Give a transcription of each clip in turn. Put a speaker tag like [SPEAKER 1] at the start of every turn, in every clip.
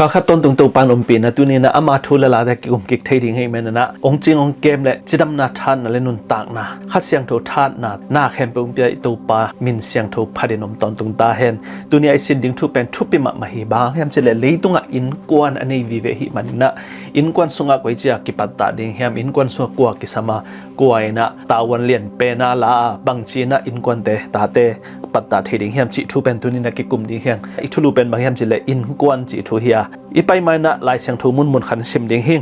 [SPEAKER 1] ก็ขัดต้นตรงตัวปานอมปีนะตัวนี้นะอามาทุลลาแต่กุมกิกเทดิ้งให้แม่นะองจริงองเกมเลยจิดำนาทานอะไรนุนตากนะขัดเสียงโททานนะหน้าแคมเปญเปียตัวปามินเสียงโทพัดนมตอนตรงตาเห็นตัวนี้ไอซินดิ้งทุเป็นทุบปิมะมาฮีบางแฮมจะเลยตรงอ่ะอินกวนอันนี้วิเวหิมันนะอินกวนสุงะก๋วยเจียกิปัตตาดิ้งแฮมอินกวนสุงะกัวกิสมากวยนะตาวันเลียนเปนาลาบางจีนะอินกวนเตตาเตปัตตาเทดิ้งแฮมจิทุเป็นตัวนี้นะกิกุมดิ้งแฮมอีทุลูเป็นบางแฮมจะเลยอินกวนจิทุเฮียอีไปมานะลายเสียงทูมุนมุนขันซิมดิ้งหิง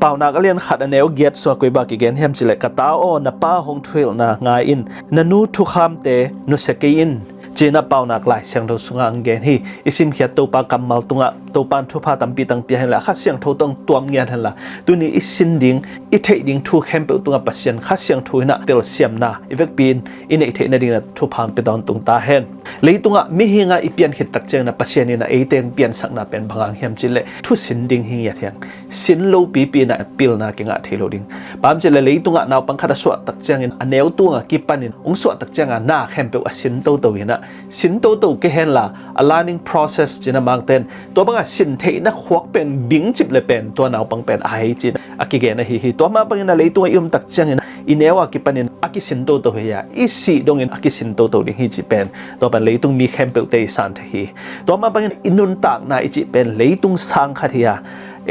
[SPEAKER 1] เป่านักเรียนขัดแนวเกียรติสวกุยบากิเกนเฮมจิเลกตาโอนะป้าหงทวิลนะงาอินนันูทุกคำเตนุสกีอินจีน่าเป่านักลายเสียงทูสุงอังเกนฮีอิสิมเขียตัวปากำมัลตุงะตัวปานทุพาตัมปีตังปีเห็นละข้าเสียงทูต้องตัวเงียนเห็นละตัวนี้อิสินดิ้งอิเทดิ้งทูเข้มเปิลตุงะปัสยันข้าเสียงทูนะเตลเสียมนะอีเวกปีนอินเอเทนดิ้งนะทุพานไปตอนตุงตาเห็นเลยตุงะมิหิงะอีเปียนหิดตักเจงนะปัสยันนี่นะเอเตงเปียนสักนะเป็นบางเฮมจิเลทุสินดิ้งหิงยัดยังสินโลปีนะปิลนะเกงะเทโลดิ้งปามจิเลเลยตุงะนาวปังคาดสวดตักเจงอันเนวตุงะกิปันินองสวดตักเจงหน้าเข้มเปิลสินโตโตวินะสินโตโตเกเห็นละ aligning process จีน่าบางเต้นตัวบางสินเทนะขวักเป็นบิงจิบเลยเป็นตัวนาวปังเป็นไอจีนอากิเกนะฮิตัวมาปังนะเลยตัวยุมตักเจงนะอินเนวะกิปันินอากิสินโตโตเฮียอีสีดงอินอากิสินโตโตดิ้งฮิจิเป็นตัวเป็นเลยตุงมีเข้มเปิลเตสันเทฮีตัวมาปังอินุนตากนะอิจิเป็นเลยตุงสังขัดเฮีย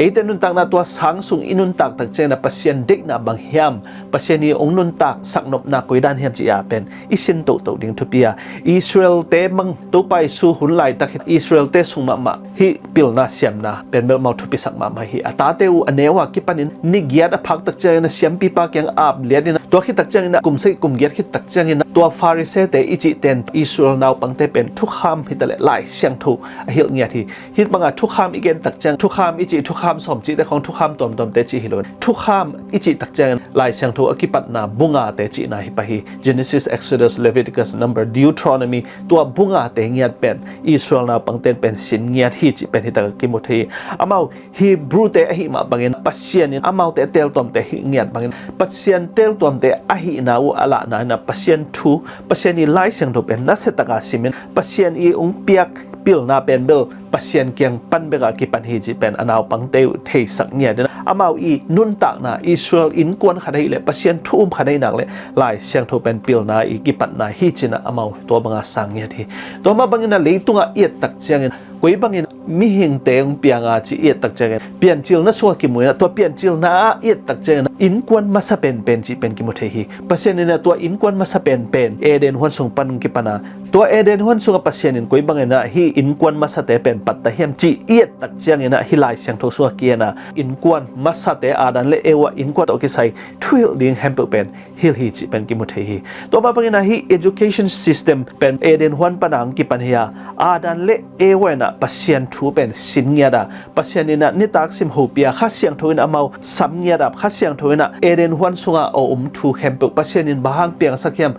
[SPEAKER 1] เอเตนุนตักนะตัวสังสุงอินุนตักตักเจนะปัสยันเด็กนะบางเฮียมปัสยันนี้องนุนตักสักนบนะกุยด้านเฮียมจีอาเป็นอิสินโตโตดิ้งทุปียอิสราเอลเตมังตัวไปสู่หุ่นไหลตักอิสราเอลเตสุงมาฮิปิลนาเสียมนะเป็นเบลมาทุปีสักมาฮิอาตาเตวอันเนวะกิปันินนิเกียดพักตักเจนะเสียมปีปากยังอาบเลียดนะตัวคิดตักเจนะกุมสิกุมเกียดคิดตักเจนะตัวฟาริเซเตอิจิเตนอิสราเอลนาวปังเตเป็นทุกคำฮิตเลหลายเสียงถูกฮิลเงียทีฮิตบังอาทุกคำอีเกนตักเจทุกคำอิจิทุกคำสมจิแต่ของทุกคำตอมเตจิฮิโลทุกคำอิจิตักเจนลายเสียงถูกอกิปัตนาบุงอาเตจินาฮิปะฮิ Genesis Exodus Leviticus Number Deuteronomy ตัวบุงอาเตเงียดเป็นอิสราเอลนาวปังเตเป็นสินเงียดฮิจิเป็นฮิตกิมุทีอามาฮีบรูเตอหิมาบังเงินปัสเซียนอามาเตเตลตอมเตฮิเงียดบังเงินปัสเซียนเตลตอมเตอหินาวอะละนะปัสเซียนทูปัสเซียนอีลายเสียงถูกเป็นนัสเซตกาซิมินปัสเซียนอีองเปียกปิลนาเป็นเบลปัสเซียนเกียงปันเบกากิปันฮิจิเป็นอนาวปังเตวเทสักเนี่ยนะอามาอีนุนตักนะอิสราเอลอินกวนขัดให้เลยปัสเซียนทุ่มขัดให้หนักเลยลายเสียงถูกเป็นปิลนาอีกิปันนาฮิจินะอามาตัวบังอาสังเนี่ยทีตัวมาบังเงินเลยตุงอาเอียดตักเจียงกุยบังเงินมิหิงเตงเปียงอาจีเอียดตักเจียงเปลี่ยนจิลนะสัวกิมวยนะตัวเปลี่ยนจิลนะเอียดตักเจียงอินกวนมาสเป็นจีเป็นกิมุเทฮีปัสเซียนเนี่ยตัวอินกวนมาสเป็นเอเดนฮวนส่งปันกิปนาตัวเอเดนฮวนส่งปัสเซียนกุยบังเงินนะฮีอินกวนมาสเตเป็นปัตตะเฮียมจีเอียดตักเจียงนะฮิลายเสียงทุสัวเกียนะอินกวนมาสเตอาดันเลเอวะอินกวนตัวกิไซทวิลลิงแฮมเปเป็นฮิลฮีจีเป็นกิมุเทฮีตัวมาบังเงินนะฮี education system เป็นเอเดนฮวนปนังกิปันเฮียอาดันเลเอวะนะปัสเซียนทูเป็นสินเงียดาปัสเซียนนะนิตักซิมโฮเปียข้าเสียงทุนอามาสัมเงียดาข้าเสียงทุนนะเอเดนฮวนสุงาโอทูแฮมเปปัสเซียนบางเปียงสักเฮียม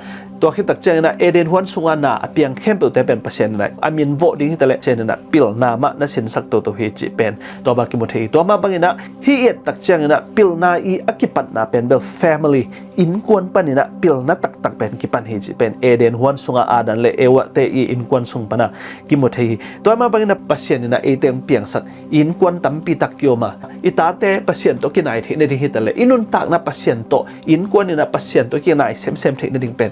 [SPEAKER 1] ตัวคิดตักเจนะเอเดนฮวนสุงานาเปียงเข้มเปิลแต่เป็นเปอร์เซ็นต์นะอามินโวดิ้งที่แต่ละเจนนะปิลนามะนั่นสินสักตัวฮิจิเป็นตัวบากิมุเทยตัวมาบางนะฮิเอตตักเจนะปิลนาอีอกิปัตนาเป็นเบลแฟมิลี่อินกวนปันนะปิลนาตักเป็นกิปันฮิจิเป็นเอเดนฮวนสุงาอาดันเลเอวะเตอีอินกวนสุงปนะกิมุเทยตัวมาบางนะเปอร์เซ็นต์นะเอเตงเปียงสักอินกวนตัมปีตักโยมาอิตาเตเปอร์เซ็นต์ตัวกินไหนเทนดิฮิตแต่ละอินุนตักนะเปอร์เซ็นต์ตัวอินกวนนะเปอร์เซ็นต์ตัวกินไหนเซมเทนดิเป็น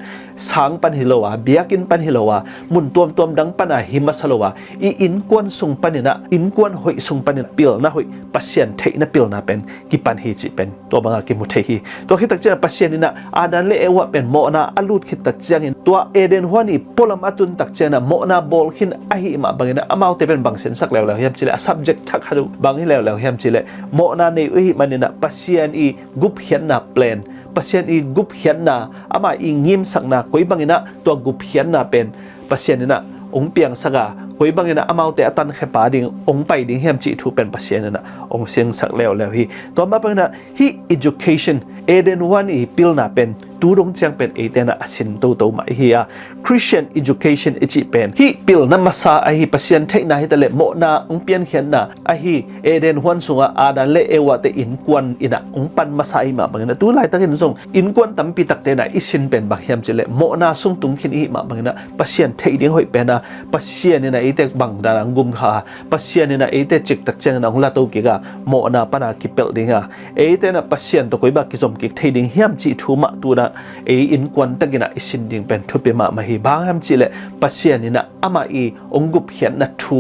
[SPEAKER 1] สังปันฮิโลวะเบียกินปันฮิโลวะมุนตัวดังปันหิมัสโลวะอีอินกวนสุงปันนะอินกวนหอยสุงปันนะปิลนะหอยปัสเซียนเทนะปิลนะเป็นกิปันฮิจิเป็นตัวบางกิมุเทฮีตัวคิดตักเจนะปัสเซียนนี่นะอาดันเลเอวะเป็นโมนาอลูดคิดตักเจนตัวเอเดนฮวานี่พลัมอตุนตักเจนะโมนาบอลขินอหิมาบางนะอามาเตเป็นบางเส้นสักแล้วเฮียมจิเล subject ทักฮัดูบางที่แล้วเฮียมจิเลโมนาในอุหิมันนี่นะปัสเซียนอีกุบเขียนนะเพลนปัสเซียนอีกุบเขียนนะอามาอีงิมสักนะกุยบางนะตัวกุบเขียนนะเป็นปัสเซียนนี่นะองเปียงสักกุยบางนะอามาเตอตันแค่ป่าดิ่งองไปดิ่งเฮียมจิทูเป็นปัสเซียนนะองเสียงสักแล้วฮีตัวมาบางนะฮี education เอเดนวันอีพิลนะเป็น ตูดงเจียงเป็นเอเตนะสินโตมาเฮีย Christian education อิจิเป็นฮิปิลนัมมาซาไอฮิปัสยันเทนาฮิตะเลโมนาองเปียนเขียนนะไอฮิเอเดนฮวนสุงอาดันเลเอวะเตอินกวนอินะองปันมาซาอิมาบังนะตูไลตะกินส่งอินกวนตัมปีตักเตนะอิสินเป็นบักเฮียมจิเลโมนาซุงตุงขินอิมาบังนะปัสยันเทดิงหอยเป็นนะปัสยันนี่นะเอเตบังดานังกุมขาปัสยันนี่นะเอเตจิกตักเจงนะองลาโตกิกาโมนาปนากิเปลดิงะเอเตนะปัสยันตะกุยบักกิสมกิกเทดิงเฮียมจิทูมาตูนะเออินกวนตะกินะอิสินดิงเป็นทุเปมามาฮิบางฮัมจิเลปัสยันนี่นะอามาอีองกุบเขียนนะทู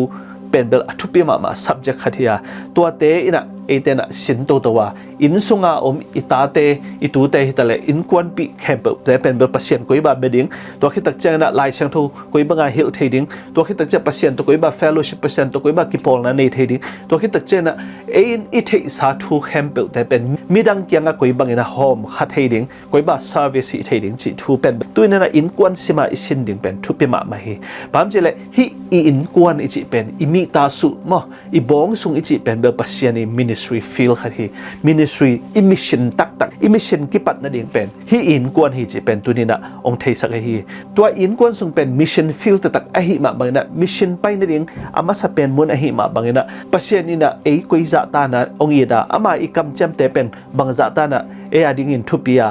[SPEAKER 1] เป็นเบลทุเปมา subject ขัดเฮียตัวเตอินะเอเตนะสินโตตัวอินสุงาอิตาเตอิตูเตฮิตะเลอินกวนปีแคมเปแต่เป็นเบลปัสยันกุยบาเบดิงตัวคิดตักเจนะลายเชียงทูกุยบางาฮิลเทดิงตัวคิดตักเจปัสยันตัวกุยบา fellowship ปัสยันตัวกุยบากิปอลนะเนเทดิงตัวคิดตักเจนะเอินอิเทสาทูแคมเปแต่เป็นมิดังเกียงกุยบางนะโฮมขัดเทดิงกุยบา service เทดิงจิทูเป็นตัวนั้นอินกวนสิมาอิสินดิงเป็นทุเปมามาฮีบางทีเลยฮิอินกวนอิจิเป็นอิมิตาสุมออิบองสุงอิจิเป็นเบลปัสยัน ministry feel ขัดฮี ministry mission ตัก mission กิปัดนั่นเองเป็นฮิอินกวนฮิจิเป็นตัวนี้นะองเทสักฮีตัวอินกวนสุงเป็น mission feel ตักอหิมาบางนะ mission ไปนั่นเองอามาสเปนมุนอหิมาบางนะปัสยันนี่นะกุยจัตานะองยีดาอามาอีกำจำเตเป็นบางจัตานะอดิ่งอินทุปีย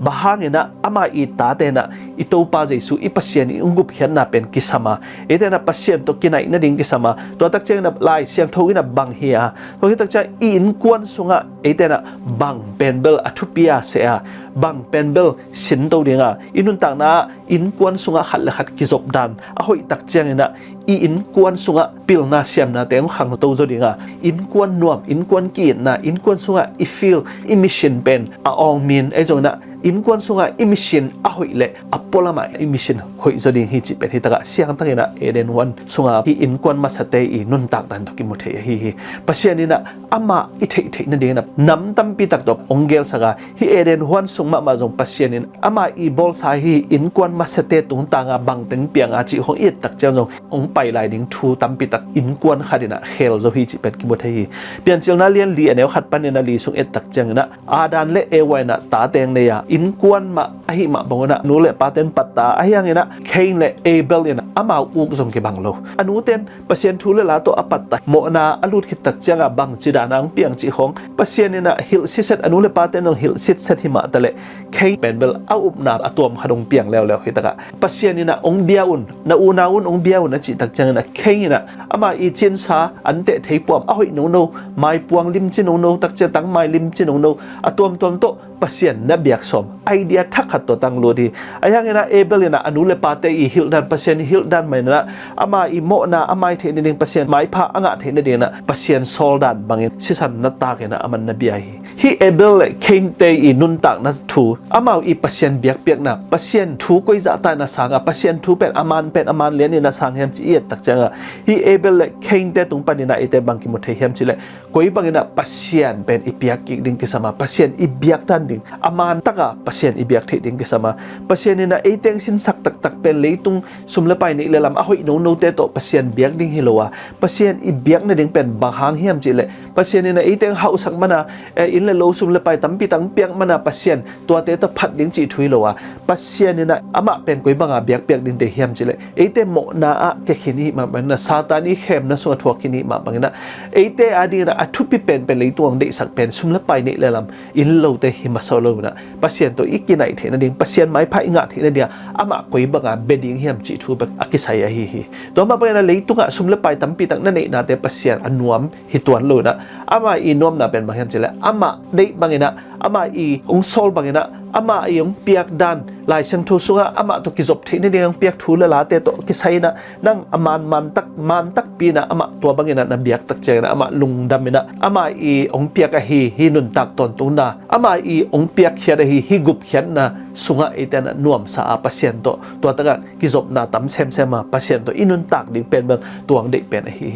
[SPEAKER 1] บางเงินะอามาอีตาเตนะอิโตปาเจสุอิปัสยันอุงกุบเขียนนะเป็นกิสมาเตนะปัสยันตัวกินไหนนั่นเองกิสมาตัวตักเจงนะลายเสียงทวินะบางเฮียตัวที่ตักเจอินกวนสุงะเตนะบางเป็นเบลอทุปียเสียบางเป็นเบลสินตัวเดียงอินุนต่างนะอินกวนสุงะขัดละขัดกิจบดันอ่ะหอยตักเจงนะอินกวนสุงะปิลนาเซียมนะแต่งขังตัวจดิงอินกวนนวมอินกวนกีนนะอินกวนสุงะอิฟิลอิมิชินเป็นอองมินไอจงนะอินกวนสุงะอิมิชินอ่ะหอยเละอัปโปลามาอิมิชินหอยจดิงฮิจิเป็นฮิตะกะเสียงตั้งนะเอเดนวันสุงะที่อินกวนมาสเตย์นุนตักดันทุกิมุเทฮิปัจจัยนี้นะอามาอิเทอินั่นเองนะน้ำตั้มปีตักดอกองเกลสกะฮิเอเดนวันสุงมาจงปัจจัยนี้อามาอีบอลสาฮิอินกวนมาสเตย์ตุงตางบังเต็งเปียงอาจิของอิตักเจ้าจงองไปลายดิ้งทูตั้มปีตักอินกวนขัดนะเฮลโซฮิจิเป็นกิมุเทฮิเปลี่ยนเจ้านาเลียนลีอันเดียวขัดปันนาลีสุงเอตักเจ้านะอาดานเลเอไวนะตาเตงเนี่ยอินกวนมาอหิมาบงนะนูเลปาเตนปัตตาอหิยังนะเคงเลเอเบลเนี่ยอามาอุกสงเกบังโลอนุเตนเปอร์เซ็นต์ทูเลลาตัวอปัตตาโมนาอลุดขิดตักเจ้าบังจิดานังเปียงจิของเปอร์เซ็นต์เนี่ยนะฮิลซิเซตอนุเลปาเตนฮิลซิเซตหิมะตะเลเคงเป็นเบลเอาอุบนาอตัวมขดงเปียงแล้วฮิตกะเปอร์เซ็นต์เนี่ยนะองเบียอุนนาอูนาอุนองเบียอุนนะจิตักเจ้านะเคงนะอามาอีจินซาอันเตเทปวมเอาหิโนโนไม้ปวงลิมจิโนโนตักเจ้าตั้งไม้ลิมจิโนโนอตัวมโตเปอร์เซ็นต์นะเบียกสมไอเดียทักขัดตัวตั้งโลดีไอ้ยังไงนะเอเบลนะอนุเลปาเตอีฮิลดันเปอร์เซ็นต์ฮิลดันไม่นะอามาอีโมนะอามาเทนดิงเปอร์เซ็นต์ไม้พาอ่างเทนดิงนะเปอร์เซ็นต์โซลดันบางอย่างสิสันนัตตาเกนะอามันนบีไอฮีเอเบลเคมเตอีนุนตักนะทูอามาอีเปอร์เซ็นต์เบียกเปียกนะเปอร์เซ็นต์ทูก็จะตายนะสังเปอร์เซ็นต์ทูเป็นอามันเลี้ยนี่นะสังเฮมจีเอตักจังฮีเอเบลเคมเตตุงปานินะเอเตบังกิมุเทเฮมจีเลก็อีบางอย่างนะเปอร์เซ็นต์เป็นอีเปียกกิดิงกิสมาเปอร์เซ็นต์อีเบียกดันดิงอามันตักเปอร์เซ็นต์อีเบียกเทดิงกิสมาเปอร์เซ็นต์นี่นะเอเตงสินสักตักเป็นเลยตุงสุมเลไปนี่เลลำอ่ะหอยโนเตโตเปอร์เซ็นต์เบียกดิงฮิโลวะเปอร์เซ็นต์อีเบียกนี่ดิงเป็นบางหางเฮียมจีเลเปอร์เซ็นต์นี่นะเอเตงเฮาสักมันนะอินเลโลสุมเลไปตั้มปีตั้งเปียกมันนะเปอร์เซ็นต์ตัวเตตพัดดิงจีทุยโลวะเปอร์เซ็นต์นี่นะอามาเป็นกุยบางเบียกเปียกดิงเดเฮียมจีเลเอเตโมนาอะเกขินีมาเป็นนะซาตานีเข้มนะส่วนทัวกินีมาบางนะเอเตอดีนะอัทุปิเป็นเลยตัวเด็กสักเป็นสุมเลไปนี่เลลำอินโลเตหิมาโซโลนะเปอร์เซ็นต์ตัวอีกกินไหนเทนดิงเปอร์เซ็นต์ไม้พายงาเทนเดียอามากุยบางเบดิงเฮียมจีทูแบบอักษรฮีตัวมาเป็นอะไรตัวสุมเลไปตั้มปีตั้งนั่นเองนะแต่เปอร์เซ็นต์อันนวมฮิตวันโลนะอามาอีนวมนะเป็นบางเฮียมจีเลอามาได้บางนะอามาอีองโซลบางนะอามาอีองเปียกดันลายเชิงทูสุงะอามาตัวกิจบเทนเดียงเปียกทูเลลาเตโตกิไซนะนั่งอามันตักปีนะอามาตัวบางนะนับเบียกตักเจนะอามาลุงดำนะอามาอีองเปียกฮีนุนตักตอนตุนนะอามาอีองเปียกเขียนฮีกุบเขียนนะสุงะเอเตนะนวมสาเปอร์เซ็นต์ตัวตะกันกิจบนะตั้มเซมมาเปอร์เซ็นต์อินุนตักดิเป็นเมืองตัวเด็กเป็นฮี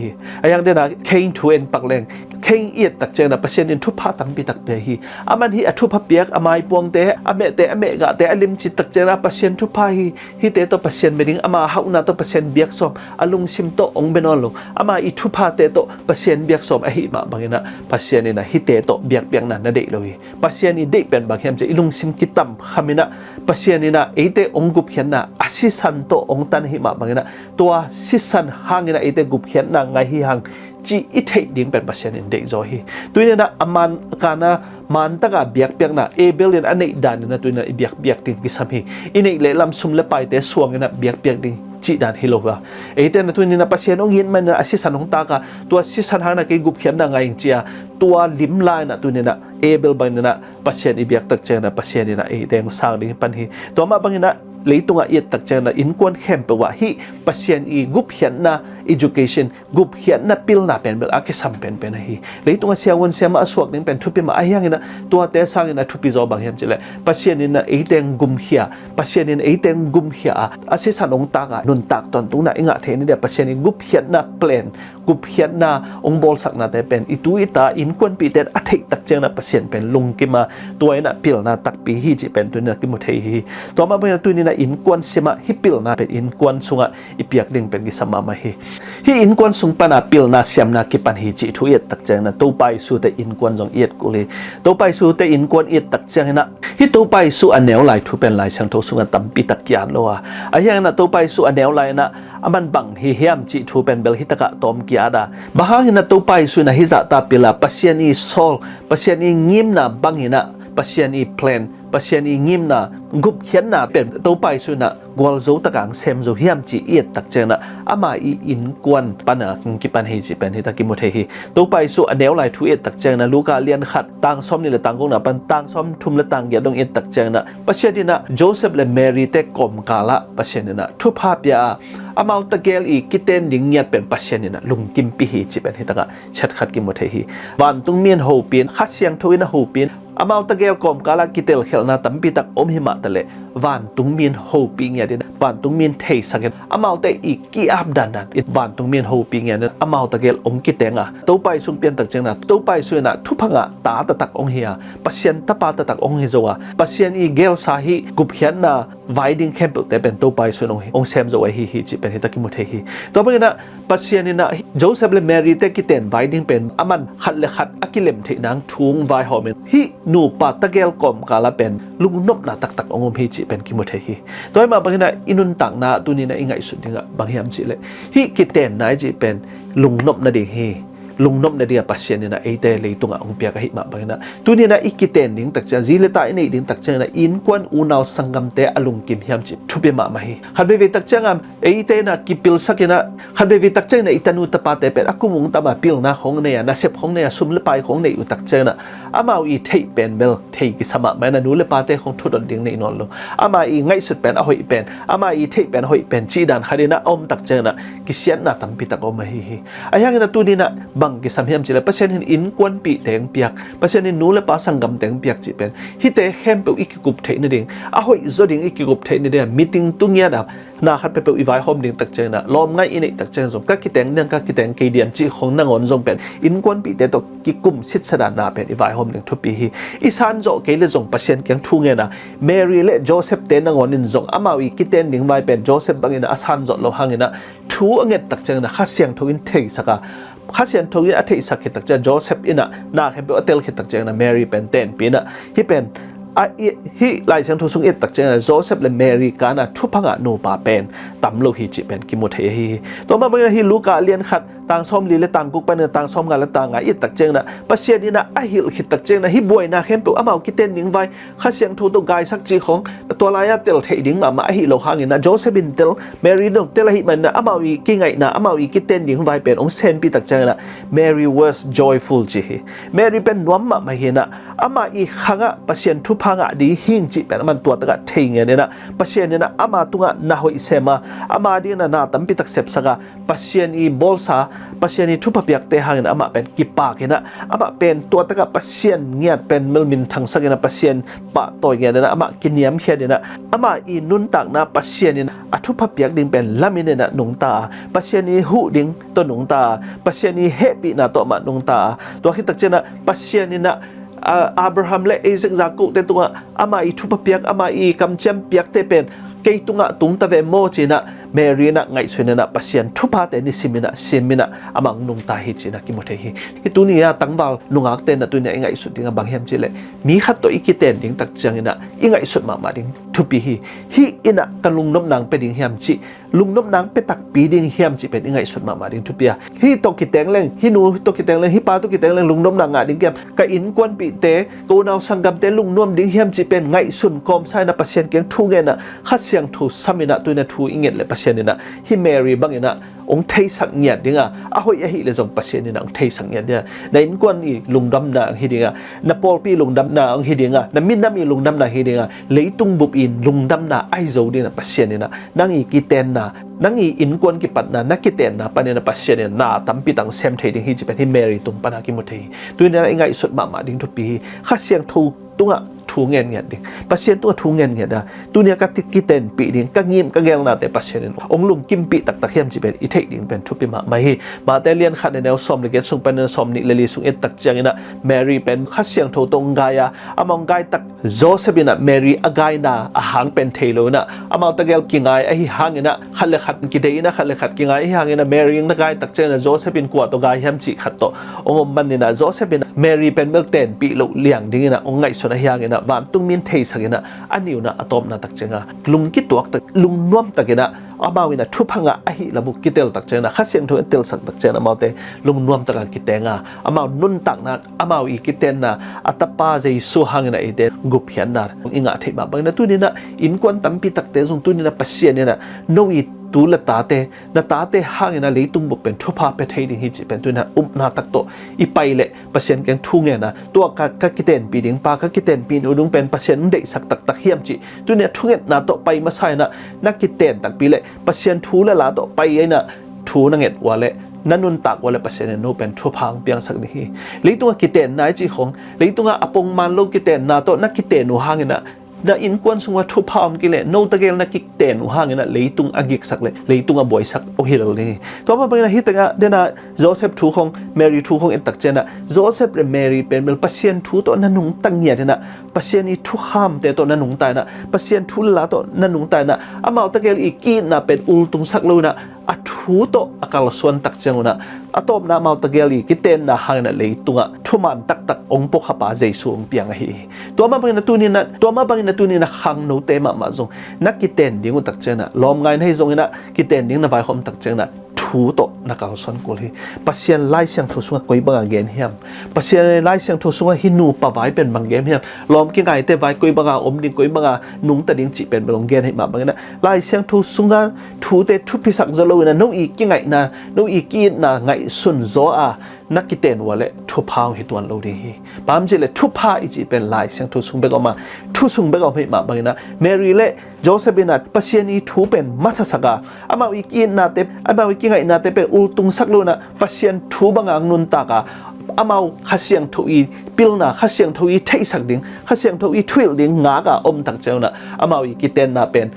[SPEAKER 1] ไอ้ยังเดนะเคงทูเอ็นปักแรงเคงเอียดตักเจนะเปอร์เซ็นต์ทุพพาตั้มปีตักเปียฮีอามันฮีทุพพเปียกอามาอีปวงเตะ ame ga te alim chi tak chena pasien thu pa hi te to pasien beding ama hauna to pasien biak som alung sim to ong benolo ama I thu pa te to pasien biak som a hi ma bangina pasien ina hi te to biak na de loi pasien I de pen bang hem che ilung sim kitam khamina pasien ina ete ong gup khian na asisan to ong tan hi ma bangina tua sisan hangina ete gup khian na ngai hi hang chi I thei ding pen pasien in de zo hi tuina aman kana man taka biak na abel in anei dan na tuina biak ding kisam hi inei le lam sum le pai te suang na biak ding chi dan hi lowa ete na tuina pasien ong yin man asisan ong taka tua sisan hang na ke gup khian na ngai chia tua lim lai na tuina abel bang na pasien I biak tak chena pasien ina ete ng sang ding pan hi to ma bangina leitunga iat tak chena in kwan khem pe wa hi pasien I gup khian na education gup khian na pil na pen bel ake sam pen hi leitunga siawon siama aswak ning pen thupi ma ayang ina tua te sang ina thupi zo bang hem chile pasien ina eiteng gum khia pasien ina eiteng gum khia ase sanong ta ga nun tak ton tung na inga the ni de pasien I gup khian na plan gup khian na ong bol sak na te pen itu ita in kwan pi te athei tak chena pasien pen lung kima tua ina pil na tak pi hi chi pen tu na ki mu thei hi to ma ba tu ni na in kwan sema hi pil na pen in kwan sunga ipiak ding pen gi sama ma hi in kwan sung pana pil na siam na ki pan hi chi thu yet tak chang na to pai su te in kwan jong yet ku le to pai su te in kwan yet tak chang na hi to pai su anel lai thu pen lai chang tho sunga tam pi tak yan lo a yang na to pai su anel lai na aman bang hi hiam chi thu pen bel hi taka tom kia da bahang na to pai su na hi za ta pila pasien I sol pasien I ngim na bangina pasien I plan pasien I ngim na gup khian na pen to pai su na gwal zo takang sem zo hiam chi yet tak chena ama I in kwan pana ki pan hi chi pen hi ta ki mu the hi to pai su anel lai thu yet tak chena luka lian khat tang som ni le tang kong na pan tang som thum le tang ya dong yet tak chena pasien dina Joseph le Mary te kom kala pasien dina thu pha pya amau ta gel I kiten ding nyat pen pasien dina lung kim pi hi chi pen hi ta ka chat khat ki mu the hi wan tung mien ho pin kha siang thoina ho pin amau ta gel kom kala kitel khelna tampi tak om hi ma tale van tung min ho pi nya din van tung min thei saken amau te I ki ap dan it van tung min ho pi nya amau ta gel om ki tenga to pai sung pian tak chang na to pai su na thu phanga ta ta tak ong hia pasien ta pa ta tak ong hi zowa pasien I gel sa hi gup khian na viding camp te pen to pai su ong sem zo hi chi pen hi ta ki mu the hi to ba na pasien na Joseph le Mary te ki ten viding pen aman khat le khat akilem thei nang thung vai homen hi nu pa ta gel kom kala pen lung nop na tak ongom hi chi pen ki mu the hi toy ma bangina inun tak na tu ni na ingai su dinga bang hiam chi le hi ki ten nai chi pen lung nop na de hi lung nop na dia pasien ni na ate le tunga ong pia ka hi ma bangina tu ni na ikiten ding tak cha zile ta nei ding tak cha na in kwan unaw sangam te alung kim hiam chi thupe ma ma hi khabe ve tak changam ate na ki pil sakina khabe ve tak chang na itanu ta pa te pe akumung ta ma pil na khong ne ya na sep khong ne ya sum le pai khong nei u tak cha na amau I thei pen bel thei ki sama ma na nu le pa te khong thu don ding nei non lo ama I ngai sut pen a hoi pen ama I thei pen hoi pen chi dan kharina om tak cha na ki sian na tam pi tak om hi ayang na tu ni na bang ki samhiam chile pasien hin in kwan pi teng piak pasien hin nu le pa sangam teng piak chi pen hi te hem pe ikikup thei na ding a hoi zo ding ikikup thei na de meeting tungya da na khat pe pe I vai hom ding tak chena lom ngai in tak chen zom ka ki teng nang ka ki teng ke diam chi khong nang on zong pen in kwan pi te to ki kum sit sada na pen I vai hom ding thu pi hi isan zo ke le zong pasien kyang thu nge na Mary le Joseph te nang on in zong amawi ki ten ding vai pen Joseph bangina asan zo lo hangina thu anget tak chena kha siang thu in thei saka khasian thogi athei sakhe tak cha Joseph ina na khebe hotel khe tak cha na Mary pen ten pina hi pen hi lai sang thu sung et tak cha Joseph le Mary kana thu phanga no pa pen tam lo hi chi pen ki mo the hi to ma bang hi Luka lian khat tang som li le tang kuk pan tang som nga le tang nga it tak cheng na pasien ina a hil khit tak cheng na hi boy na khem pu amau ki ten ning vai khasiang thu to gai sak chi khong to la ya tel thei ding ma hi lo hang ina Joseph bin tel Mary dong tel hi man na amau ki ngai na amau ki ten ding vai pen ong sen pi tak cheng na Mary was joyful chi hi Mary pen nuam ma hi na ama I khanga pasien thu phanga di hing chi pen man to ta thei nge ne na pasien ina ama tunga na hoi sema ama di na tam pi tak sep saka pasien I bolsa pasien I thupa piak te hangin ama pen kipa kina ama pen to taka pasien ngiat pen melmin thang sakina pasien pa toy nge na ama kiniam khedina ama I nun tak na pasien in athupa piak ding pen lamine na nungta pasien I hu ding to nungta pasien I happy na to ma nungta to khitak chena pasien ina อับราฮัมและไอเซกจากุเตตุงอามาอีทุบเปียกอามาอีกำเจมเปียกเตเป็นเกยตุงตุงตะเวโมจีนะเมรีนะไงส่วนนะปัสยันทุพาเตนิสิมินะเซียนมินะอามังนุงตาฮิจีนะกิโมเทฮิที่ตัวนี้ตั้งบาลนุงอักเตนนะตัวนี้ไงสุดที่งบางเฮียมจีเลยมีขัดตัวอีกเตนดิ้งตักจังนะอีไงสุดมาดิ้งทุปีฮิอินะกันลุงน้ำนางเป็นดิ้งเฮียมจีลุงน้ำนางเป็นตักปีดิ้งเฮียมจีเป็นอีไงสุดมาดิ้งทุปีฮิตกิเตงเลงฮินูตกิเตงเลงฮิปาตกิเตงเลงลุงน้ำนางดิ้งเกมกะอินกวนปีเตกูนาวสังกัมเตลุงน้ำดิ้งเฮียมจีเป็นไงสุดกอมไซนะปัสยันเกียงทุ่งเงินนะขัดเสียงทูสามินะตัวนี้ทูอิงเงินเลยปัสยันนี่นะฮิเมรีบางอย่างนะองเทสังเงียดดิ้งอ่ะอาหอยฮิเลจงปัสยันนี่นะองเทสังเงียดเนี่ยในอินกวนอีลุงดำนาฮิดิ้งอ่ะนับปอลปีลุงดำนาองฮิดิ้งอ่ะนับมินน้ำมีลุงดำนาฮิดิ้งอ่ะเลยตุงบุบอินลุงดำนาไอโจดิ้งอ่ะปัสยันนี่นะนั่งอีกิเตนนะนั่งอีอินกวนกิปัดนะนักกิเตนนะปานนี่นะปัสยันนี่นะตั้มปีตังเซมเทดิ้งฮิจิเป็นฮิเมรีตุงปานากิโมเทตัวนี้นะไงสุดมาดิ้งทุกปีข้าเสียงทูตุงอ่ะทูเงินเงี้ยดิปัสเซียนตัวทูเงินเงี้ยนะตัวเนี้ยก็ติดกิเตนปีดิ้งก็เงียบก็เงลนาแต่ปัสเซียนองลุงกิมปีตักตะเขียมจีเป็นอีเทคดิ้งเป็นทุบปีมาฮีมาแต่เลียนขัดในแนวสมเลยเกตส่งเป็นสมนิเลลีส่งเอตักจังนะแมรี่เป็นข้าเสียงโทตงกายะอามองกายตักโจเซบินะแมรี่อากายนะอาหางเป็นเทโลนะอามองตะเกลกิงไงไอหางนะขัดเลยขัดกิเดนะขัดเลยขัดกิงไงไอหางนะแมรี่นักกายตักจังนะโจเซบินกว่าตัวกายเฮมจีขัดโตองมันนี่นะโจเซบินะแมรี่เป็นเมลเตนปีโลเลี้ยงดิ้งนะองไงส่วนไอหางนะวันตุ้งมินเทสักนะอันนี้นะอะตอมนะตักจังลุงกิตัวตักลุงน่วมตักนะอามาวินะทุพังอะไอระบุกิเตลตักจังนะข้าเสียงโทเตลสักตักจังนะมาเตลุงน่วมตักกิเตงอามานุนตักนะอามาวิกิเตนนะอัตปาใจสุหังนะไอเดกุบเพียนนะอิงะเทบะบางนะตัวนี้นะอินกวนตัมปีตักเตส่งตัวนี้นะปัสเซียนนะโนอิตูละตาเตนะตาเตห่างนะเลยตุงบุเป็นทุพาเปเทดิฮิจิเป็นตัวนะนาตักโตอีไปเละปัสเซียนแกงทุ่งเงินนะตัวกะกิเตนปีดิ้งปากะกิเตนปีอุดุงเป็นปัสเซียนเด็กสักตักเฮียมจิตัวเนี่ยทุ่งเงินนาโตไปมาใส่นะนักกิเตนตักปีเละปัสเซียนทูละลาโตไปไอ้นะทูนังเงินว่าเละนั่นนุนตักว่าเละปัสเซียนโนเป็นทุพังเปียงสักนี้เลยตัวกิเตนนายจีของเลยตัวอปงมันโลกิเตนนาโตนักกิเตนนูห่างนะna in kwan sunga thu pham kile no tagel na kik ten hang na leitung agik sak le leitung a boy sak o hilo le to ma bangna hitanga dena Joseph thu khong Mary thu khong en tak chena Joseph le Mary pen bel pasien thu to na nung tangya dena pasien i thu kham te to na nung ta na pasien thu la to na nung ta na amau tagel i ki na pen ul tung sak lo na a thu to akal suan tak changuna atop na mau tageli kiten na hang na leitunga thuman tak tak ong po khapa jesu ong piang hi to ma bangna tu ni na khang no te ma zong na kiten dingu tak chena lom ngai nei zong ina kiten ding na vai khom tak chena thu to na ka son ko hi pasien lai siang thu sunga koi banga gen hiam pasien lai siang thu sunga hinu pa vai pen bang gem hiam lom ki ngai te vai koi banga om ding koi banga nung ta ding chi pen bang gen hi ma bang na lai siang thu sunga thu te thu pisak zalo na no i ki ngai na no i ki na ngai sun zo aนักกิเตนว่าเลยทุพาวหิตวันโลดีปามจิเลยทุพาอิจิเป็นลายเสียงทุสุงเบกออกมาทุสุงเบกออกมาบางนะเมรีเลยโจเซฟินัดปัสเซียนีทุเป็นมัสสกาอามาวิกินนาเตอามาวิกิไงนาเตเป็นอุลตุงสักโลนะปัสเซียนทุบางอังนุนตากาอามาข้าเสียงทุอีปิลนาข้าเสียงทุอีเทสักดิ้งข้าเสียงทุอีทวิลดิ้งงากาอมตักเจ้านะอามาวิกิเตนนาเป็น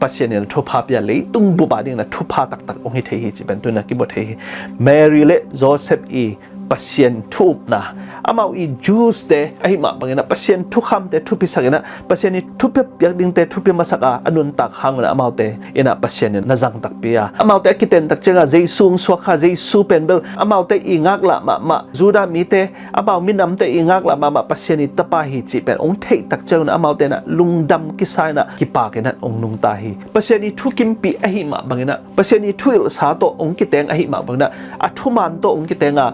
[SPEAKER 1] ปัสเซียนเนี่ยทุพาเปียเลยตุงบุบาดิ้งนะทุพาตักองค์เทหิจิเป็นตัวนักกิบเทหิเมรีเลยโจเซฟอีpasien thup na amau i juice te ai ma bangena pasien thu kham te thu pisagena pasien ni thu pe pyak ding te thu pe masaka anun tak hang na amau te ina pasien na jang tak pia amau te kiten tak chenga jeisung swakha jeisu penbel amau te ingak la ma juda mi te amau minam te ingak la ma pasien ni tapa hi chi pen ong thei tak cheu na amau te na lungdam ki sai na ki pa ke na ong nung ta hi pasien ni thu kim pi ai ma bangena pasien ni thuil sa to ong ki teng ai ma bangna a thu man to ong ki tenga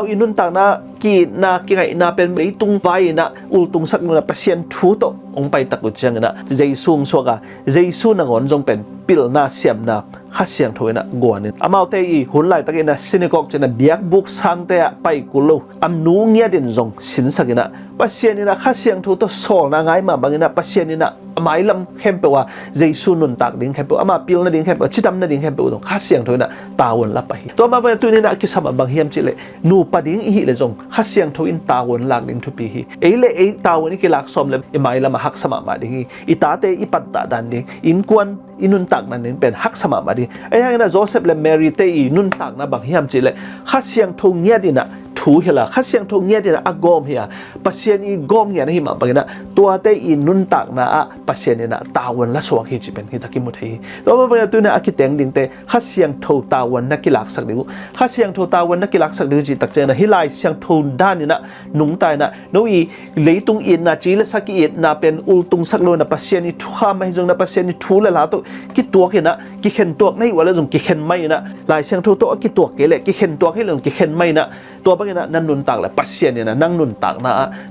[SPEAKER 1] inun tak na ki na ki ngai na pen bei tung vai na ul tung sak na pasien thu to ong pai tak uchang na jeisung soga jeisu na ngon jong pen pil na siam na kha siang thoina goanin amau te i hun lai takina synagogue chena biak buk sang te pai kulo am nu ngia din jong sin sakina pasien ina kha siang thu to sol na ngai ma bangina pasien ina amai lam khempe wa jeisu nun tak ding khempe ama pil na ding khempe chitam na ding khempe dong kha siang thoina tawon la pai to ma ba tu ni na ki sama bang hiam chile nu pading hi le jong kha siang tho in tawon lak ding thu pi hi eile e tawon ki lak som le imai lam hak sama ma ding i ta te i pat ta dan ding in kwan inun tak na nin pen hak sama ma ding ai hang na Joseph le Mary te i nun tak na bang hiam chile kha siang tho ngia dina thu ทูเฮล่ะข้าเสียงทูเงียดนะกอมเฮียปัสเซียนอีกอมเงียนะฮิมาบางนะตัวเตอินุนตักนะปัสเซียนนะตาวันละสวกฮิจิเป็นฮิตากิมุทัยตัวบางตัวนะอากิเตงดิงเตข้าเสียงทูตาวันนักกีฬาสักดิวข้าเสียงทูตาวันนักกีฬาสักดิวจิตักเจนะฮิไลเสียงทูด้านนี่นะนุ่งตายนะโนอีเลยตุงอินนะจีเลสักอินนะเป็นอุลตุงสักโลนะปัสเซียนทุาไม่จงนะปัสเซียนทูละลาตัวกิตัวเห็นนะกิเข็นตัวในวันละจงกิเข็นไม่นะลายเสียงทูตัวกิตัวเกล็ดกิเข็นตัวให้เรื่องกิเข็นไม่นะตัวบางนะนั่นนุนตักแหละปัสเซียนเนี่ยนะนั่งนุนตัก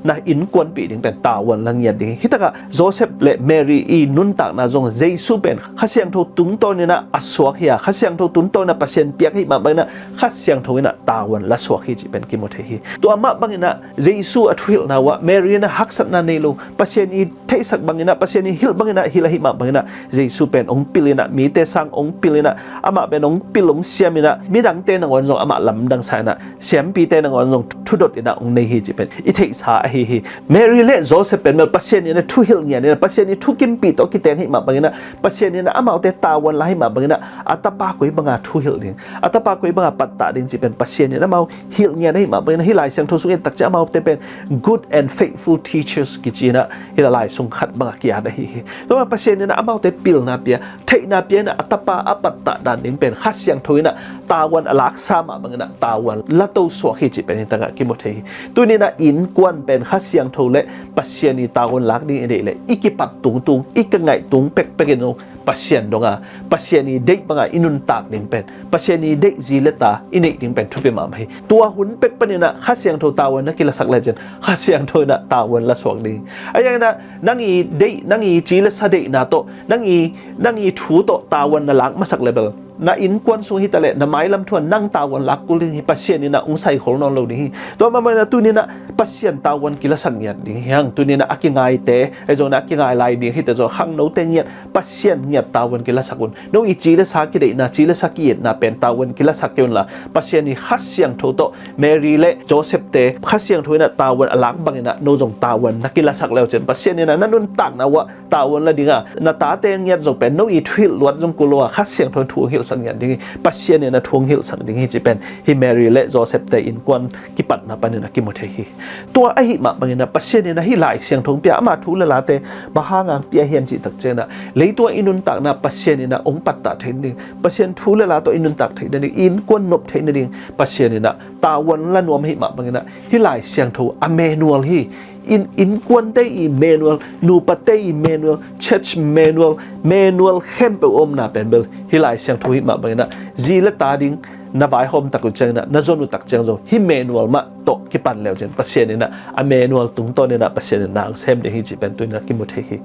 [SPEAKER 1] นะอินกวนปีดึงเป็นตาวันละเงียดดิฮิตากะโจเซฟและเมรีอีนุนตักนะจงเจซูเป็นข้าเสียงทูตุงโตเนี่ยนะอสวกเฮียข้าเสียงทูตุงโตนะปัสเซียนเปียกให้มาบางนะข้าเสียงทูนะตาวันละสวกฮิจิเป็นกิโมเทฮีตัวมาบางนะเจซูอัทวิลนะว่าเมรีนะฮักสัตนะเนโลปัสเซียนอีเทสักบางนะปัสเซียนอีฮิลบางนะฮิลาฮิมาบางนะเจซูเป็นองค์ปิลนะมีเตสังองค์ปิลนะอามาเป็นองค์ปิลองเสียมินะมีดังเตนังวันจงอามาลำดังสายนะเสียมปีเตนังวันจงทุดดอินะองในฮีจิเป็นอิเทสาฮีเมรีเล่โจเซฟเป็นเมลปัสเซียนเนี่ยทุฮิลเนี่ยปัสเซียนนี่ทุกิมปีโตกิเตงให้มาบางนะปัสเซียนเนี่ยอามาเอาแต่ตาวันละให้มาบางนะอัตปากุยบางทุฮิลเนี่ยอัตปากุยบางปัตตาดิงจิเป็นปัสเซียนเนี่ยอามาฮิลเนี่ยให้มาบางนะฮิลายเสียงทุสุเอ็นตักจะอามาเอาแต่เป็น good and faithful teachers กิจีนะฮิลายสงขัดบางกิยาได้ฮีแล้วปัสเซียนเนี่ยอามาเอาแต่ปิลนาเปียเทนาเปียนะอัตปาอปัตตาดันดิงเป็นขัดเสียงทุยนะตาวันอลักซามาบางนะตาวันละโตสวกฮิจิเป็นตักกิโมเทตัวนี้นะอินกวนเป็นข้าเสียงโทเละปัสเซียนีตาวนลักนี่เอเดเละอีกิปัดตุงอีกไงตุงเป็กเป็กนปัสเซียนดงปัสเซียนีเด็กบางอินุนตากดิ่งเป็นปัสเซียนีเด็กจีเลตาอินเอกดิ่งเป็นทุบไปมาไม่ตัวหุ่นเป็กปนินะข้าเสียงโทตาวันนักกีฬาสักเลเจนข้าเสียงโทนะตาวันละสวกดีไอ้ยังนะนั่งอีเด็กนั่งอีจีเลสเด็กนาโตนั่งอีถูโตตาวันนลักมาสักเลเบลna in kwan su hi tale na mai lam thuan nang tawan lak kulin hi pasien ni na unsai khol non lo ni to ma na tu ni na pasien tawan kila sang yat ding hang tu ni na akingai te e zo na akingai lai ding hi te zo hang no te ngiat pasien ngiat tawan kila sakun no i chi le sa ki de na chi le sa ki na pen tawan kila sakyon la pasien ni khas siang tho to Mary le Joseph te khas siang tho na tawan alak bang na no jong tawan na kila sak leo chen pasien ni na nanun tak na wa tawan la dinga na ta te ngiat zo pen no i thil luat jong kulo khas siang tho thu hil sang yan ding pasien ne na thuang hil sang ding hi chi pen hi Mary le Joseph te in kwan ki pat na pan na ki mo the hi to a hi ma bang na pasien ne na hi lai siang thong pia ma thu la la te ba ha ngang pia hiam chi tak che na le to inun tak na pasien ne na ong pat ta thein ding pasien thu la la to inun tak thein ding in kwan nop thein ding pasien ne na ta wan la nuam hi ma bang na hi lai siang tho Emmanuel hi in kwan te Emmanuel nu pat te Emmanuel church Emmanuel hempe om na pen bel hilai siang thu hi ma bang na zila ta ding na vai hom takut chang na zonu tak chang zo hi Emmanuel ma to ki pan leo chen pasien ni na Emmanuel tung to ni na pasien na ang sem de hi chi pen tu na ki mu the hi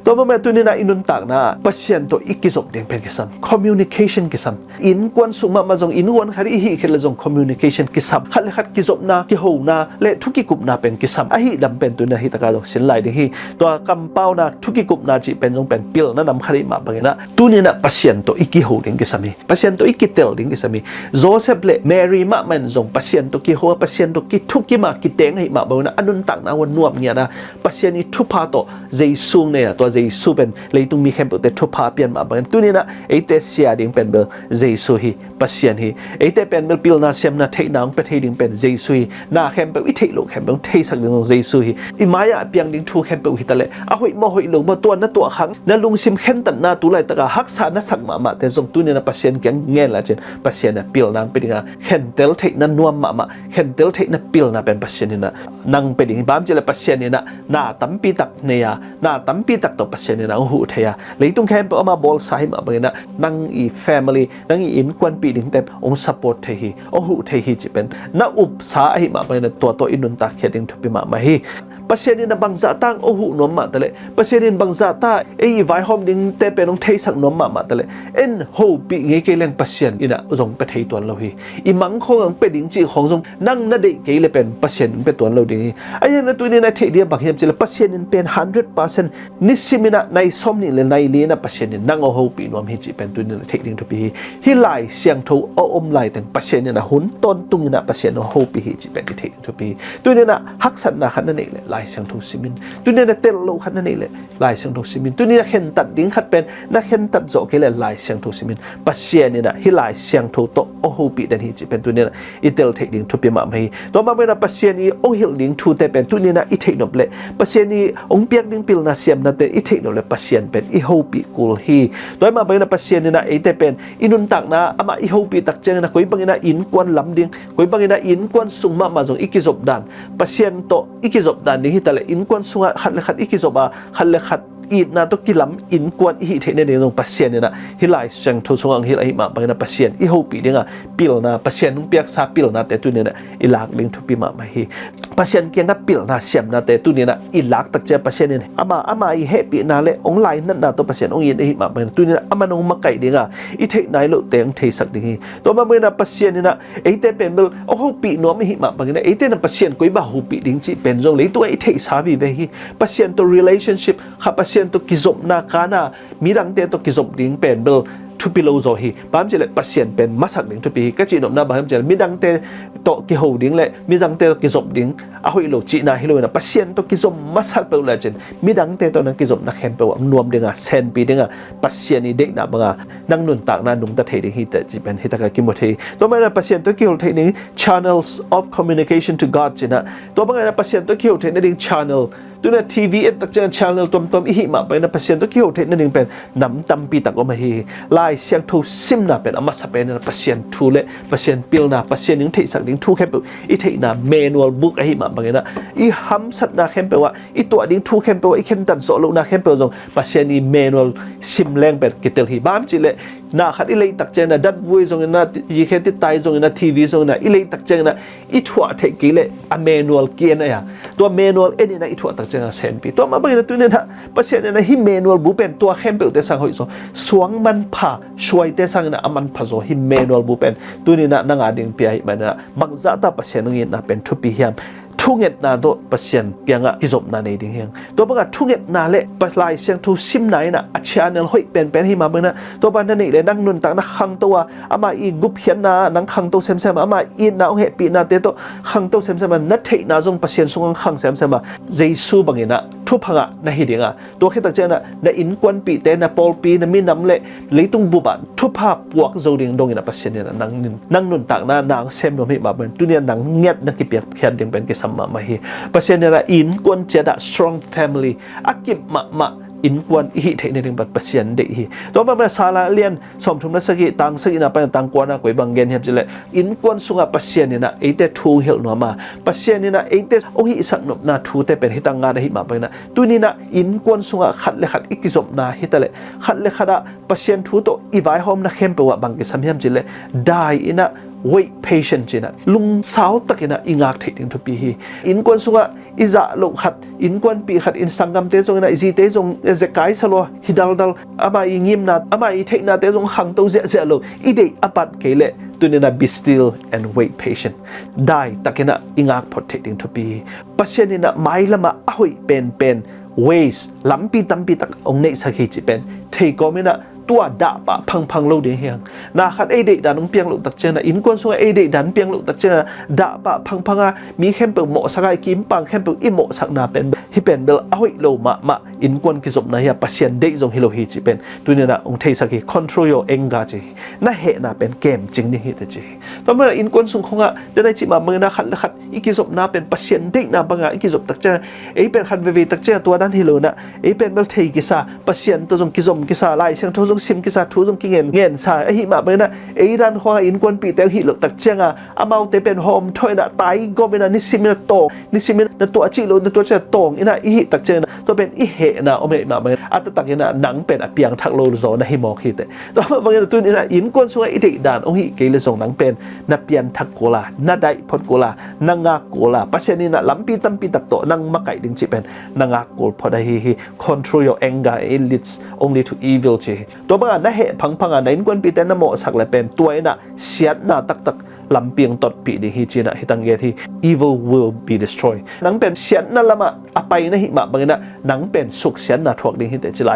[SPEAKER 1] to ma tu ni na inun tak na pasien to ikizop ding pen kisam communication kisam in kwan suma ma jong in wan khari hi khel jong communication kisam khal khat kizop na ki ho na le thuki kup na pen kisam a hi dam pen tu na hi taka jong sin lai de hi to kam pau na thuki kup na chi pen jong pen pil na nam khari ma bang na tu ni na pasien to iki ho ding kisami pasien to ikitel ding kisami Joseph le Mary ma man jong pasien to ki ho pasien to ki thuki ma ki teng hi ma bang na anun tak na wan nuam nya na pasien ni thupa to Jesu ne to Jesu pen leitung mi khem te thupa pian ma bang tu ni na ate sia ding pen bel Jesu hi pasien hi ate pen bel pil na sem na thei nang pe thei ding pen Jesu hi na khem pe i thei lo khem bang thei sak ding Jesu hi i maya piang ding thu khem pe hi tale a hoi mo hoi lo mo to na to khang na lung sim khen tan na tu lai taka hak sa na sak ma te jong tu ni na pasien kyang nge la chen pasien na pil nang pe dinga khen tel thei na nuam ma khen tel thei na pil na pen pasien ni na nang pe ding bam chele pasien ni na tampi tak ne ya na tampi tak to pasien ni na hu theya leitung khem pe ma bol sai ma bang na nang i family nang i in kwan pi ding te ong support the hi o hu the hi chi pen na up sa hi ma bang na to inun ta kheding thu pi ma hi pasien ni na bangza tang o hu nom ma tale pasien ni bangza ta ei vai hom ding te pe nong thei sak nom ma tale en ho pi nge ke leng pasien ina jong pe thei ton lo hi i mang khong ang pe ding chi khong jong nang na de ke le pen pasien pe ton lo ding ai na tu ni na thei dia bang hiam chile pasien in pen 100% ni simina nai som ni le nai li na pasien ni nang o ho pi nom hi chi pen tu ni thei ding thu pi hi lai siang tho o om lai teng pasien ni na hun ton tung na pasien o ho pi hi chi pen thei thu pi tu ni na hak san na khan na ne le ายเสียงทุสิมินตัวนี้นะเตลโลขัดนั่นเองเลยลายเสียงทุสิมินตัวนี้เห็นตัดดิ้งขัดเป็นนักเห็นตัดโจกเลยลายเสียงทุสิมินปัสเซียนี่นะฮิลายเสียงทุโตโอโหปีดันฮิจิเป็นตัวนี้นะอีเตลเทคดิ้งทุปีมาไม่ตัวมาเป็นปัสเซียนี่องฮิลดิ้งทุแต่เป็นตัวนี้นะอีเทคโนเบลปัสเซียนี่องเปียกดิ้งปิลนาเซียมนั่นแต่อีเทคโนเบลปัสเซียนเป็นอีโหปีกูลฮีตัวมาเป็นปัสเซียนี่นะอีแต่เป็นอินุนตักนะอามาอีโหปีตักเจงนะคุยบางนะอินกวนลำดิ้งคุยบางนะอินกวนสุงมาจงอีกิจบดันปัสเซียนโตอีกิจบดันนี่ฮิตาเลอินกวนสุงขัดเลยขัดอีกิจบขัดเลยขัดอีน่าต้องกิลำอินกวนอีเทนเนี่ยตรงปัสเซียนเนี่ยนะฮิลายเสียงทุสงอังฮิลายมาบางนะปัสเซียนอีโหปีเนี่ยปิลนะปัสเซียนนุ่งเปียกซาปิลนะแต่ตัวเนี่ยนะอีหลักลิงทุปีมาไม่ฮีปัสเซียนเกียงกับปิลนะเสียมนะแต่ตัวเนี่ยนะอีหลักตักเจอปัสเซียนเนี่ยอามาอีเฮปีนะเลยองไลน์นั่นนะตัวปัสเซียนองยินได้มาบางนะตัวเนี่ยนะอามานุ่งมาไก่เนี่ยอีเทนายโลเตียงเทสักดิ่งตัวมาบางนะปัสเซียนเนี่ยนะไอเตเป็นเบลโอ้โหปีนัวไม่หิมาบางนะไอเตนะปัสเซียนกุยบ่าหูปีดิ่งจีเป็นตรงเลยตัวไอเทสาวีเวฮีปัสเซียนตัว relationship ข้าปัสเซียนตัวกิจบนะkana mirang te to kizop ding pen bel thupi lo zo hi bam chele pasien pen masak ding thupi ka chi nom na bam chele midang te to ki ho ding le midang te kizop ding a hoi lo chi na hi lo na pasien to kizop masak pe la chen midang te to na kizop na khem pe am nuam dinga sen pi dinga pasien ni de na banga nang nun tak na nung ta the ding hi te chi pen hi ta ka ki mo the to ma na pasien to ki ho the ni channels of communication to god china to banga na pasien to ki ho the ni ding channelตัวนั้นทีวีตักเจอ channel ตัวอีหิมาไปนะเปอร์เซ็นต์ตัวคิวเทนนั่นเองเป็นน้ำตำปีตักออกมาฮีลายเสียงทูซิมน่ะเป็นอามาสเปนนะเปอร์เซ็นต์ทูเล่เปอร์เซ็นต์ปิลน่ะเปอร์เซ็นต์ยังที่สักดิ้งทูแค่เป็นอีเทน่ะเมนูอัลบุ๊กไอหิมาบางอย่างนะอีฮัมสัตน่ะแค่เป็นว่าอีตัวดิ้งทูแค่เป็นว่าอีเข็นตันโซลูน่ะแค่เป็นว่าเปอร์เซ็นต์นี้เมนูอัลซิมแรงเป็นกิตเตลฮีบ้ามจิเล่น่าขัดอีเลยตักเจอนะดัดวุ้ยตรงนั้นยี่แค่ติดตายตรงนั้นทีวีตรงนั้นอีเลยตักเจอนะอีถั่วเทกิเล่อเมนูอัลเกียนนะอย่างตัวเมนูอัลเอ็นนะอีถั่วตักเจอนะเซนปีตัวมาเป็นตัวนี้นะเปอร์เซ็นต์นะฮิเมนูอัลบุเป็นตัวเข้มเปิลเตสังหอยโซสวงมันผ่าช่วยเตสังนะอามันผ่าโซฮิเมนูอัลบุเป็นตัวนี้นะนางอาดิงเปียมันนะบักจัตตาเปอร์เซ็นต์นี้นะเป็นทุบปีเฮียมทุกเงินนาโดเปอร์เซ็นต์เกียงอ่ะกิจบนาในดิ่งเฮียงตัวบังทุกเงินนาเละปลายเสียงทูซิมไหนนะอาชาเนลหอยเป็นหิมาเมื่อนะตัวบันนั่นนี่เลยนั่งนุนตักนักขังตัวอามาอีกุบเขียนนานั่งขังตัวเซมอามาอีนาองเหปีนาเตโตขังตัวเซมนัดเทนาจงเปอร์เซ็นต์ทรงขังเซมเจซูบังเงินนะทุบพังอ่ะในหิดิ่งอ่ะตัวแค่ตักเจนะในอินควันปีเตนะปอลปีนะมีน้ำเละเลยตุงบุบันทุบภาพปวกโจดิ่งดงเงินนะเปอร์เซ็นต์เนี่ยนั่งนุนตักนะนางเซมโดมิมาเป็นตัวเนี่ยนั่งเงียบนักกิเปียกเขียนดิ่งเป็นกิสัมมาไม่เปอร์เซ็นต์เนี่ยอินกวนเจดะ strong family อากิมมาอินกวนอีเทนในบัดเปอร์เซ็นต์เดียตัวมันเป็นสาระเรียนสมทุนนักศึกษาต่างศึกษาไปต่างกวนนะกุยบางเกณฑ์เห็นจะเลยอินกวนสุงเปอร์เซ็นต์เนี่ยนะไอเตทูเฮลนัวมาเปอร์เซ็นต์เนี่ยนะไอเตโอหิสักนบนาทูเตเป็นหิตังงานหิมาไปนะตัวนี้นะอินกวนสุงขัดเลยขัดอีกิจบนาหิตเลยขัดเลยขัดเปอร์เซ็นต์ทูโตอีไวโฮมนะเข้มไปว่าบางเกณฑ์สมัยจะเลยได้นะwait patient จีนะลุงสาวตะกินะอิงากเทดิงทุปีฮีอินกวนสุงอิจะลุขัดอินกวนปีขัดอินสังกัมเตจงนะอิจีเตจงเจกายสโลฮิดัลดัลอามาอิงิมนาอามาอิเทนาเตจงขังตัวเจโลอีเดอปัดเกเลตัวนี้นะ be still and wait patient ได้ตะกินะอิงากพอเทดิงทุปีปัจเจนี่นะไม่ละมาอ้อยเป็น ways ลำปีตั้มปีตักองเนสักฮิจิเป็นเทก็ไม่นะตัวด่าปะพังโลดีเฮียงนาขัดไอเด็กดันเปียงลุตักเจนะอินกวนส่วนไอเด็กดันเปียงลุตักเจนะด่าปะพังมีเข้มเปิลหมอสักไอกิมปังเข้มเปิลอิโมสักนาเป็นฮิเป็นเบลเอาไว้โลมาอินกวนกิจบนะเฮียปัสเซียนเด็กจงฮิโลฮิจิเป็นตัวนี้นะองเทสักฮี control your anger จีน่าเหน่าเป็นเกมจริงนี่ฮิตจีตอนเมื่ออินกวนส่งของเดินในจิมาเมื่อนะขัดอีกิจบนาเป็นปัสเซียนเด็กนาบังอีกิจบตักเจนะไอเป็นขัดเวตักเจนะตัวนั้นฮิโลนะไอเป็นเบลเทกิซาปัสเซียนตัวจงกิจบกิซาไล่เสียงตัวจงซิมกิซาทูจงกิเงินสายไอหิมาเมื่อนะไอดันหัวอินกวนปีเตลหิหลกตักเจงอามาเตเป็นโฮมถอยนะตายก็ไม่นะนิสิมินะโตนิสิมินะตัวจิโลนะตัวจะโตงอินะอีหิตักเจนะตัวเป็นอีเหนะโอเมมาเมื่ออัตตักนะหนังเป็นอเปียงทักโลโซนะหิมอกฮิตตัวเมื่อตัวนี้นะอินกวนสวยอีเด็กด่านโอหิเกลส่งหนังเป็นนับเปียนทักโกลานัดได้พดโกลานางาโกลาปัจจุบันนี้นะลำปีตั้มปีตักโตนางมาไก่ดึงจิเป็นนางาโกลพอได้ฮิ control your anger it leads only to evil จีตัวเมื่อนะเหพังในกวนปีเตนโมสักเลยเป็นตัวน่ะเสียน่ะตักลำเปียงตดปีดีฮิจีน่ะฮิตังเกที่ evil will be destroyed นังเป็นเสียน่ะละมาอไปนะฮิมาบางน่ะนังเป็นสุขเสียน่ะถวกดีฮิเตจิลา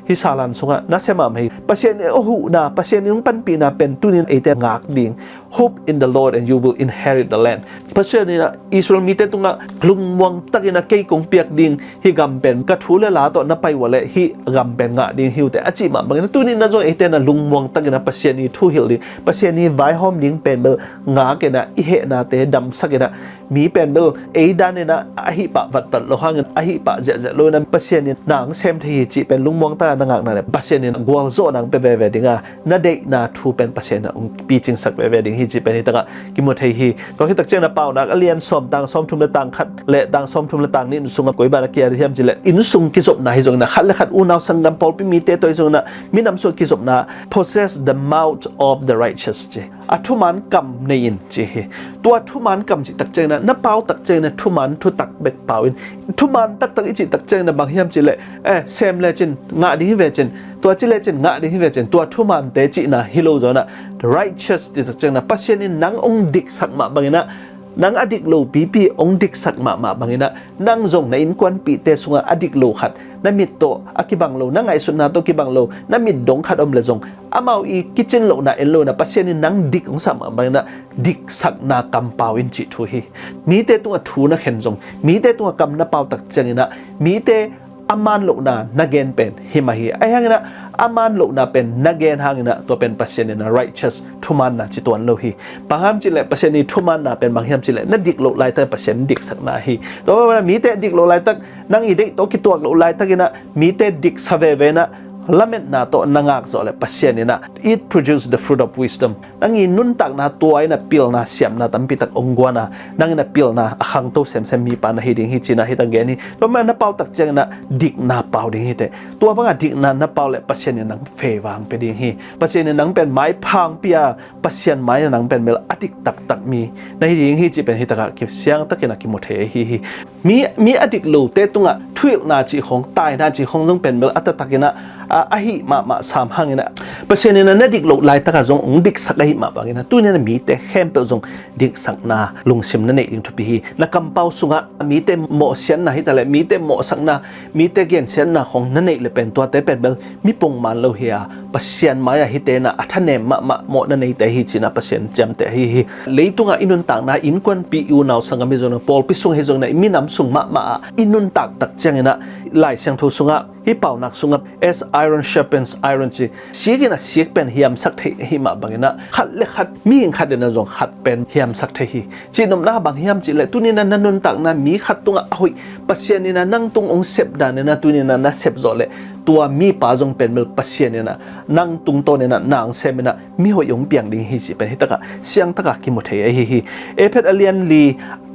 [SPEAKER 1] ฮิสาลันสงะน่ะเสมาไม่ปัจเจนโอ้โหน่ะปัจเจนยงปันปีน่ะเป็นตุนินเอเตงากดิ่ง hope in the Lord and you will inherit the land เพราะฉะนั้นอิสราเอลมีแต่ตุงะลุงมวงตักินะเกยกงเปียกดิ่งฮิกำเป็นกระทูเลลาต่อนับไปว่าเลยฮิกำเป็นงะดิ่งหิวแต่อาจิมาบางนั้นตัวนี้น่าจะเอเตนะลุงมวงตักินะปัสเซียนีทูฮิลดิปัสเซียนีไว้หอมดิ่งเป็นเบลงาเกนะอิเหนาเตดำสักนะมีเป็นเบลเอดานเนี่ยนะอหิปะวัดตัดโลหะเงินอหิปะเจเจโลนั้นปัสเซียนีนางเซมที่จิเป็นลุงมวงตานางนั่นแหละปัสเซียนีกวลโซนางเป็นเวดิ่งนาเดนาทูเป็นปัสเซียนีปีจิงสักเวดิ่งฮิจิเป็นฮิตกะกิโมเทฮีตัวที่ตักเจนะเปล่านักเรียนสอมต่างสอมทุมละต่างขัดเละต่างสอมทุมละต่างนี่สุงกับกวยบารักเกียร์ที่ทำจิเละอินสุงกิจบนาฮิจงนะขัดและขัดอูนาวสังกัมพอลพิมีเตตัวจงนะมีนำส่วนกิจบนา possess the mouth of the righteous เจอัทุมันกำในอินเจตัวทุมันกำจิตักเจนะนับเปล่าตักเจนะทุมันทุตักเบกเปล่าอินทุมันตักอิจิตักเจนะบางที่ทำจิเละเซมเลจินงะดีฮิเวจินตัวจิเลจินงะดีฮิเวจินตัวทุมันเตจินะฮิโลจนะ righteous ที่ตักเจนะปัสเซียนินังองดิกสักมาบางนะนางอดิกโลปีองดิกสักมาบางนะนางจงในอินควันปีเตสุงอดิกโลขัดนั่นมิดโตอากิบังโลนางไอสุนาโตกิบังโลนั่นมิดดงขัดอมเลจงอามาอีกิเจนโลนะเอลโลนะปัสเซียนินางดิกองสามบางนะดิกสักนากำเปาอินจิทุฮีมีเตตัวทูนะเข็นจงมีเตตัวกำนะเปาตักเจงนะมีเตอามันโลนานักเกนเป็นฮิมาฮีไอ้ยังนะอามันโลนาเป็นนักเกนหางนะตัวเป็นปัสเซียนนะ righteous ทุมันนะจิตวันโลฮีบางคำจิเลปัสเซียนีทุมันนะเป็นบางคำจิเลนั่นดิกโลไลตักปัสเซียนดิกสักนาฮีตัวว่ามีแต่ดิกโลไลตักนั่งอีเด็กตัวกิตัวโลไลตักนะมีแต่ดิกสเวเวนะละเม็ดนาโตนางากโซเลปัสเซียนนะ it produce the fruit of wisdom นั่งอีนุนตักนาตัวไอ้นะพิลนาเสียมนาตั้มพิตักองกวานะนั่งอีนะพิลนาขังโตเซมมีปานะฮิดิงฮิจินะฮิตังเกนี่ตัวแม่นาเปาตักเจงนะดิกนาเปาดิงฮิเตตัวบังอาดิกนาเปาเลปัสเซียนนังเฟวังไปดิงฮิปัสเซียนนังเป็นไม้พังเปียปัสเซียนไม้นังเป็นเมลอดิกตักมีในฮิดิงฮิจิเป็นฮิตากะกิเสียงตักกินะกิโมเทฮิมีอดิกลูเตตุงะทวิลนาจิของตายนาจิของต้องเป็นเมลอัตตักกินะอาหิมาสามหังนะเพราะฉะนั้นนั่นดิกโลไลตะกะจงองดิกสักหิมาบางนะตัวนี้นะมีแต่แค่เปิลจงดิกสักนาลงซิมนั่นเองทุกปีนักกำเปาสุงะมีแต่หมอเสียนนะฮิตาเลมีแต่หมอสักนามีแต่เกียนเสียนนะของนั่นเองเลยเป็นตัวแต่เป็นเบลมีปงมันโลเฮียปัสเซียนมายาฮิเตนะอัฐเนมมาหมอนั่นเองแต่ฮิจินะปัสเซียนจำแต่ฮิเลยตุงะอินุนต่างนะอินควันปีอูนาวสังกัมเมจงปอลพิสุงเฮจงนะมีน้ำสุงมาอินุนตักจังนะไล่เสียงทุสุงะฮิเป่านักสุงะ as iron sharpens iron จีเสียกินะเสียเป็นเฮียมสักเทหิมาบางนะขัดเล็กขัดมีขัดเดนจงขัดเป็นเฮียมสักเทหิจีนมนาบางเฮียมจีเลยตุนี้นันนุนตักนะมีขัดตุงอ่ะหุยปัสเซียนนี่นะนั่งตุงองเสพดานนี่นะตุนี้นะเสพจอเลยตัวมีป่าจงเป็นเมลปัสเซียนนี่นะนั่งตุงโตนี่นะนางเซมนะมีหัวยงเปียงดิ่งฮิจิเป็นฮิตกะเสียงตะกะกิโมเทฮิเอเพดอเลียนลี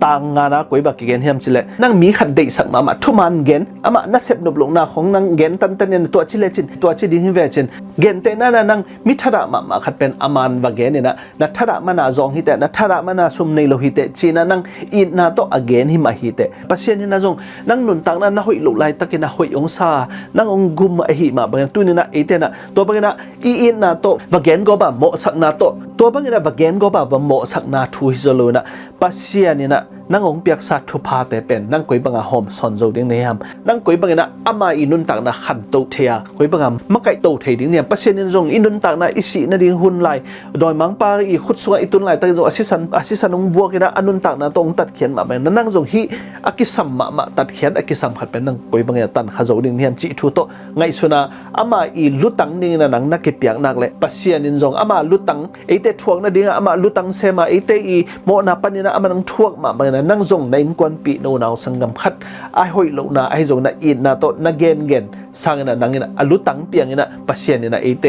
[SPEAKER 1] ต่างงานะกวยบักเกนเฮียมจีเลยนั่งมีขัดเดสักมาทุมันเกนอามานัเสพนบลงนาของนั่งเกนตันเนี่ยตัวชิเลจินตัวชิดิงฮิเวจินเกนเตน่านั่งมิทระมาขัดเป็นอามันวาเกนเนี่ยนะนัทระมานาจงฮิเตนัทระมานาซุมในโลหิเตจีน่านั่งอินนาโตอเกนฮิมาฮิเตปัสเซียนนี่นะจงนั่งนุนตังนั่นนะหอยลุไลตะกินะหอยองซานั่งองกุมหิมาบางตัวนี่นะเอเตนะตัวบางนะอินนาโตวาเกนก็บ่าโมสักนาโตตัวบางนะวาเกนก็บ่าโมสักนาทูฮิโซโลนะปัสเซียนนี่นะนั่งองเปียกสัตทุพาแต่เป็นนั่งกุยบังอาหอมสอนโจดิ้งเนี่ยมนั่งกุยบังนะอามาอินุนตักนะขันโตเทียกุยบังมะไก่โตเทียดิ้งเนี่ยปัสเซียนนี่จงอินุนตักนะอิสินะดิ้งหุ่นไหลโดยมังปาอีขุดสวงอิตุนไหลแต่จงอาศิสันองบัวกินะอนุนตักนะตรงตัดเขียนมาเป็นนั่งจงฮิอากิสัมมาตัดเขียนอากิสัมขัดเป็นนั่งกุยบังเนี่ยตันขะโจดิ้งเนี่ยจิทุโตไงสุนาอามาอีลุตังนี่นะนังนักเก็บเปียกนักเลยปัสเซียนนี่จงอามาลุตังไอเตทวงนะดิ้งอามาลุตังเซมาไอเตอีโมนาปันนี่นะอามานังทวงมาเป็นนั่งจงในกวนปีโนนาวสังกัมขัดไอหอยโลนาไอจงนะอินนาโตนะเกนสังนะนังนะอลุตังเปียงนะปัสเซียนนะเอเต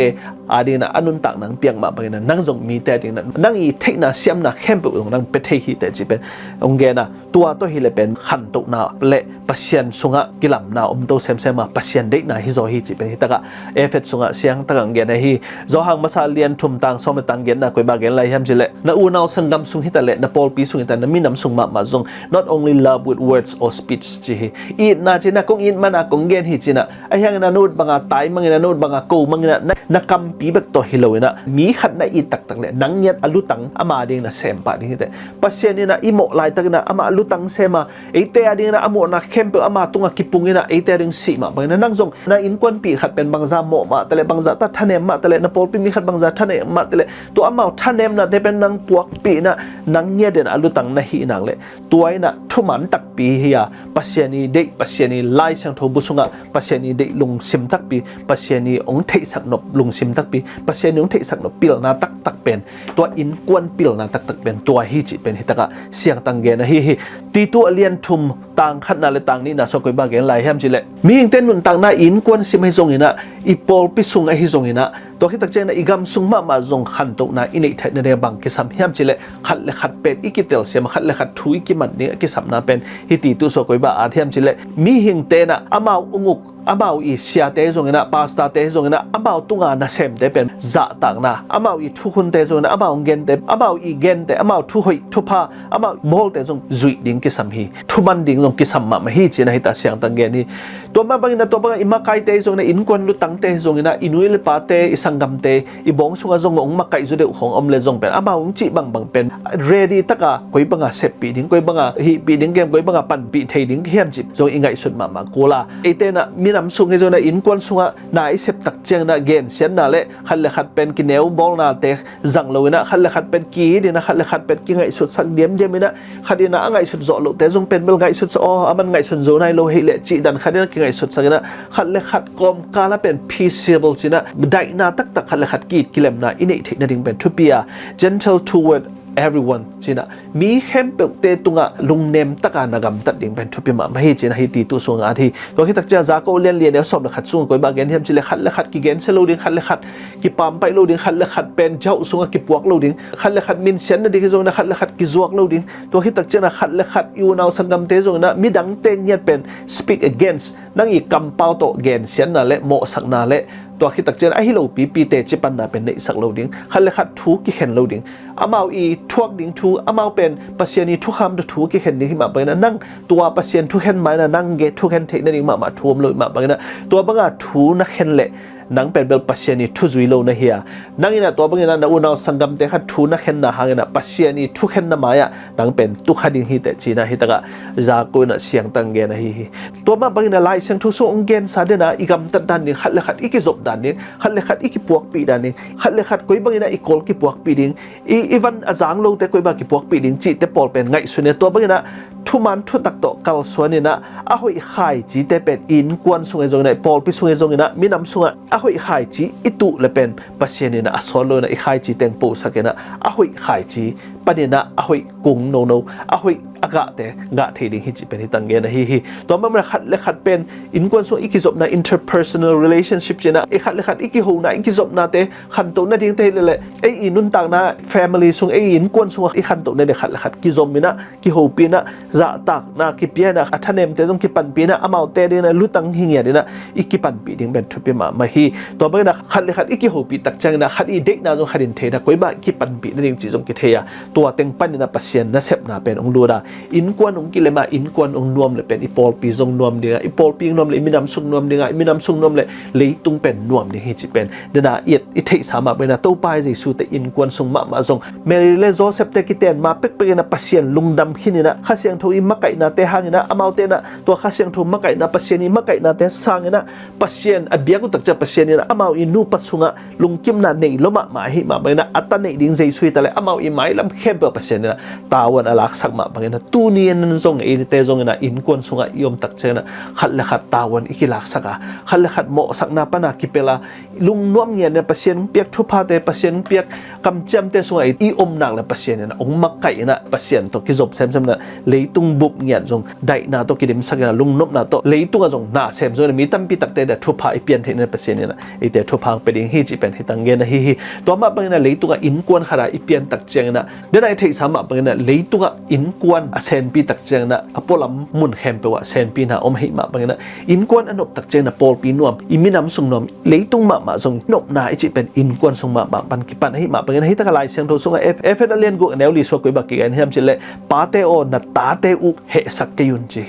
[SPEAKER 1] อาดีนะอนุนตังนังเปียงมาเป็นนังจงมีแต่ดิ้งนะนังอีเทคนะเสียมนะเข้มปุ่งนังเป็นเทหิแต่จีเป็นองเกนะตัวโตฮิเลเป็นขันตุนาเละปัสเซียนสุงะกิลัมนาอมโตเซมมาปัสเซียนเด็กนะฮิโซฮิจีเป็นฮิตะกะเอฟเอสุงะเสียงตะกังเกนะฮิโซหังมาซาเลียนทุมตังสมตังเกนะกวยบาเกนไลฮัมจิเลนะอูนาวสังกัมสุงฮิตะเลนะปอลปีสุงฮิตะนะมีน้ำสุงมา ma zong not only love with words or speech chi hi na china kong in mana kong gen hi china a hyang na nod banga tai mangina nod banga ko mangina na kam pi bek to hiloina mi khat na i tak tak le nang nyat alutang ama ding na sem pa ding te pasien ni na imo lai tak na ama alutang sema ite ading na amo na kempe ama tunga kipungina ite ding si ma bangina nang zong na in kwan pi khat pen bangza mo ma tale bangza ta thanem ma tale na pol pi mi khat bangza thane ma tale to ama thanem na te pen nang puak pi na nang nya den alutang na hi nang le tuai na thuman tak pi hiya pasiani de pasiani lai sang tho busunga pasiani de lung sim tak pi pasiani ong thei sak nop lung sim tak pi pasiani ong thei sak nop pil na tak tak pen to in kwan pil na tak tak pen to hi chi pen hitaka siang tang ge na hi ti tu alian thum tang khat na le tang ni na so koi ba gen lai hem chi le mi ing ten nun tang na in kwan sim hai zong ina i pol pi sung a hi zong ina to hi tak chen na igam sung ma zong khan to na inei thai na re bang ki sam hem chi le khat le khat pen ikitel sem khat le khat thui ki man ni ki sam na pen hi ti tu so koi ba a hem chi le mi hing te na amao unguk amao i sia te zong ina pasta te zong ina amao tunga na sem te pen za tak na amao i thu khun te zong na amao gen te amao i gen te amao thu hoi thu pha amao bol te zong zui ding ki sam hi thu man ding zong ki sam ma hi chi na hi ta siang tang gen ni to ma bang na to bang ima kai te zong na in kon lu tang te zong ina inui le pa te isangam te i bong sunga zong ong ma kai zu de khong om le zong pen amao ong chi bang pen ready taka koi banga sep pi ding koi banga hi pi ding game koi banga pan pi thei ding hem chi zong ingai sut ma kola ete na nam sung he zona in kwan sunga na i sep tak cheng na gen sian na le khal le khat pen ki neu bol na te zang lo na khal le khat pen ki de na khal le khat pen ki ngai sut sak diam jem na khadina angai sut zo lo te zong pen bel ngai sut so aman ngai sun zo nai lo he le chi dan khadina ki ngai sut sak na khal le khat kom kala pen peaceable china dai na tak tak khal le khat ki kilem na inei thik na ding pen thupia gentle toward everyone china mi khem pe te tunga lungnem taka nagam tat ding pen thupi ma hi china hi ti tu so nga thi to hi tak cha za ko len len ne som la khat sung koi ba gen hem chile khat le khat ki gen se lo ding khat le khat ki pam pai lo ding khat le khat pen jau sunga ki puak lo ding khat le khat min sen na ding zo na khat le khat ki zuak lo ding to hi tak chana khat le khat yu naw sangam te zo na mi dang teng yet pen speak against nang i kam pau to gen sen na le mo sak na le to hi tak chen a hi lo pi pi te chi pan na pen nei sak lo ding khat le khat thu ki khen lo ding amao i thuak ding thu amao pen pasiani thu kham thu ki khen ni ma ba na nang tua pasien thu khen mai na nang ge thu khen the na ding ma thuam lo ma ba na tua banga thu na khen le nang pen bel pasiani thu zui lo na hiya nang ina to bangina na unaw sangam te kha thu na khen na hangena pasiani thu khen na maya nang pen tu khading hi te china hi taka za ko na siang tang ge na hi to ma bangina lai sang thu so ongen sa de na igam tan dan ni khat le khat iki zop dan ni khat le khat iki puak pi dan ni khat le khat koi bangina i kol ki puak pi ding i even azang lo te koi ba ki puak pi ding chi te pol pen ngai sune to bangina thu man thu tak to kal suani na a hoi khai chi te pen in kwan sungai zong na pol pi sungai zong na mi nam sunga a hoi khai chi itu le pen pasiani na asolo na i khai chi teng po sakena a hoi khai chi panina a hoi kung no a hoi aga te nga thei ding hi chi pen hi tang ge na hi to ma khat le khat pen in kwan so ikizop na interpersonal relationship chena e khat le khat iki ho na ikizop na te khan to na ding te le e inun tang na family sung e in kwan so i khan to ne de khat le khat ki zom mina ki ho pi na za tak na ki pia na athanem te jong ki pan pi na amau te de na lutang hingya de na iki pan pi ding ben thupi ma hi to ba na khat le khat iki ho pi tak chang na khat i dek na jong kharin the na koi ba ki pan pi na ding chi jong ki the ya to teng pan na pasien na sep na pen ong lu da in kwan ong kilema in kwan ong nuam le pen ipol pi zong nuam dinga ipol pi nuam le minam sung nuam dinga minam sung nuam le leitung pen nuam ni hi chi pen dena yet i thei sama bena to pai jesu te in kwan sung ma zong mary le joseph te kiten ma pek pe na pasien lungdam hinina khasiang tho i makai na te hangina amau te na to khasiang tho makai na pasieni makai na te sangina pasien abia ku tak cha pasien na amau i nu patsunga lungkim na nei loma ma hi ma bena atan nei ding jesu ta le amau i mai lam kheba pasien na tawan alak sak ma bena tu ni en zong e te zong na in kon sunga iom tak chena khat le khat tawan ikilak saka khat le khat mo sakna pana kipela lung nuam nge ne pasien piak thu pha te pasien piak kam cham te sunga i om nang la pasien na ong makai na pasien to ki job sem na leitung bup nge zong dai na to kidim sakna lung nop na to leitung a zong na sem zong mi tam pi tak te da thu pha i pian the na pasien na e te thu pha pe ding hi chi pen hi tang ge na hi to ma bang na leitung a in kon khara i pian tak cheng na เดี๋ยวไอ้ที่สามบางนะเลยตัวอินกวนเซนปีตักเจงนะอพอลำมุนแคมเปว่าเซนปีนะอมหิมาบางนะอินกวนอนบตักเจงนะปอลปีนวมอิมินำส่งนวมเลยตุงมาส่งนบนาไอจิเป็นอินกวนส่งมาปันกิปันหิมาบางนะให้ตะกลายเสียงโทส่งเอฟเลียนกูแนวลีสวกุยบักกันเฮียมจิเลปาเตโอนัตตาเตอุเฮสักเกยุนจี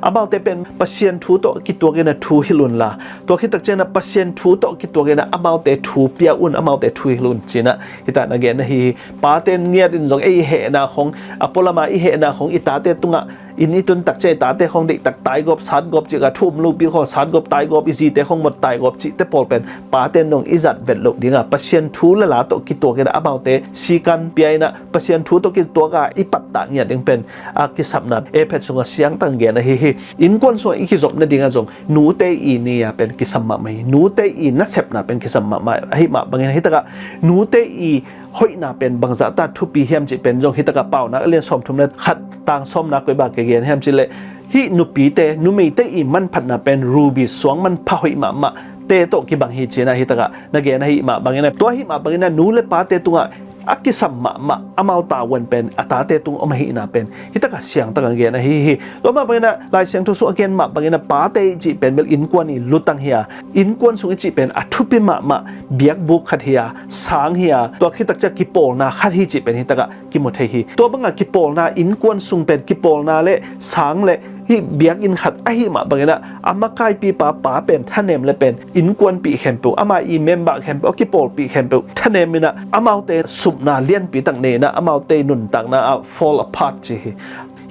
[SPEAKER 1] อาบ่าวเตเป็นปัสเซียนทูโตกิตัวกันนะทูฮิลุนลาตัวคิดตักเจงนะปัสเซียนทูโตกิตัวกันนะอาบ่าวเตทูเปียอุนอาบ่าวเตทูฮิลุนจีนะฮิตานักเกนฮีปาเตนเงียดินส่งไอเฮนาของอพอลมาไอเฮนาของอิตาเตตุงะอินนี้ตุนตักเจตาเตของเด็กตักตายกบสันกบจิกะทุ่มลูกปีขอสันกบตายกบอีซีเตของหมดตายกบจิเตปอลเป็นปาเตนนงอิจัดเวลลุดิงะปัสเซียนทูละลาโตกิตัวกันอาบ่าวเตซีกันเปียนะปัสเซียนทูโตกิตัวกะอิปัตตะเงียดิงเป็นอากิสับนะเอเพชงะเสียงตังเกนะฮิอินกวนส่วนอีกิจบนะดิงะจงนูเตอีเนียเป็นกิสัมมะไม่นูเตอีนัเซปนะเป็นกิสัมมะไม่ให้มาบางอย่างให้ตะกะนูเตอีหอยนาเป็นบางจัตตาทุปีเฮียมจิเป็นจงฮิตกะเป่านักเรียนสมทุมเนขัดต่างส้มนักกวยบากเกียนเฮียมจิเลฮินุปีเตนุมีเตอีมันผัดนาเป็นรูบีสวงมันพะหอยมาเตโตกิบังฮิจินะฮิตกะนักเกียนฮิมาบางอย่างตัวฮิมาบางอย่างนูเลปาเตตุงะอักกิสัมมาอามาวตาวันเป็นอัตาเตตุงอมหินาเป็นฮิตกะเสียงตะกังเกียนะฮิตัวมาบางอย่างลายเสียงทุสุอเกนมาบางอย่างปาเตจิเป็นเมลอินกวนนี่ลุตังเฮียอินกวนสุงจิเป็นอัทุปิมาเบียกบุกขัดเฮียสางเฮียตัวคิดตักจะกิโปลนาขัดฮิจิเป็นฮิตกะกิโมเทฮิตัวบางอย่างกิโปลนาอินกวนสุงเป็นกิโปลนาเลสางเลฮิเบียกอินขัดไอฮิมาบางอย่างอามาไกปีป้าเป็นท่านเนมเลเป็นอินกวนปีแคมเปอามาอีเมมบะแคมเปกิโปลปีแคมเปท่านเนมินะอามาเตสุนาเลียนปีตังเนนะอามาเตนุนตังนะfall apart จี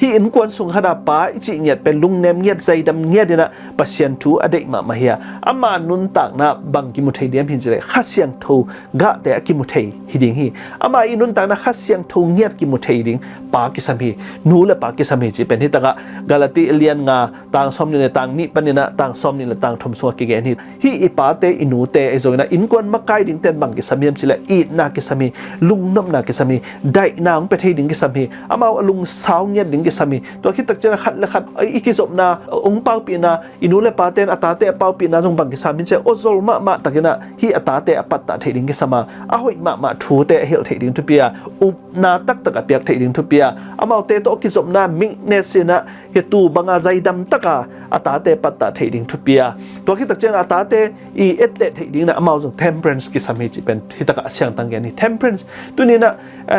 [SPEAKER 1] ฮิอินกวนสุงขดาป้าจิเงียดเป็นลุงเนมเงียดใจดำเงียดนะปัสเซียนทูอเดกมาเฮียอามานุนตังนะบังกิมุเทเดียมพินเจเลข้าเสียงทูกะแต่กิมุเทฮิดิงฮีอามาอินุนตังนะข้าเสียงทูเงียดกิมุเทดิงปากิสามีนูและปากิสามีจีเป็นฮิตะกะกาลติเลียนงาต่างสมนี่ต่างนี่ปนินะต่างสมนี่ต่างทมสวกิเกนฮิอิปาเตอินูเตไอโซนะอินกวนมักไกดิงเตนบังกิสามีมจิเลอีนากิสามีลุงนมนากิสามีได้นางไปเทดิงกิสามีอามาลุงสาวเงียดดิงกิสามีตัวคิดตักจะขัดละขัดไออิกิจบนาองเป้าปีนาอินูเลปาเตนอัตาเตเป้าปีนาจงบังกิสามิเจโอโซลมาตักนะฮิอัตาเตอปัตตะเทดิงกิสมาอาหอยมาทูเตเฮลเทดิงทุเปียอุนาตักตะเปียกเทดิงทุเปียอามาเตโตกิจบนามิเนสินะเฮตูบังอาใจดำตะกาอัตาเตปัตตะเทดิงทุเปียตัวคิดตักจะอัตาเตอีเอเตเทดิงนะอามาจง temperance กิสามิจิเป็นฮิตกะเสียงตังแกนี่ temperance ตัวนี้นะ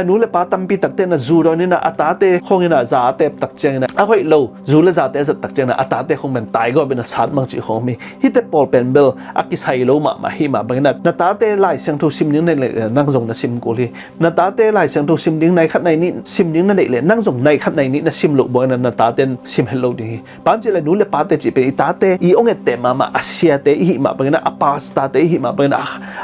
[SPEAKER 1] นูเลปาตัมปีตักเตนะจูโรนี่นะอัตาเตคงนะซาเตตักเจงนะอาหอยโลจูเลซาเตจะตักเจงนะอัตาเตคงเป็นตายก็เป็นสัตว์มังจิของมีฮิตปอลเป็นเบลอากิไซโลมาฮิมาบางนั้นนาตาเตไลเสียงทูซิมนิ้งในเลยนั่งส่งนะซิมกูลีนาตาเตไลเสียงทูซิมนิ้งในขัดในนี้ซิมนิ้งนั่นเลยนั่งส่งในขัดในนี้นะซิมลุบางนั้นนาตาเตนซิมเฮลโลดีบางทีเลยนูเลปาเตจิเป็นอิตาเตอีองเอเตมาอาเซียเตฮิมาบางนั้นอปาสตาเตฮิมาบางนั้น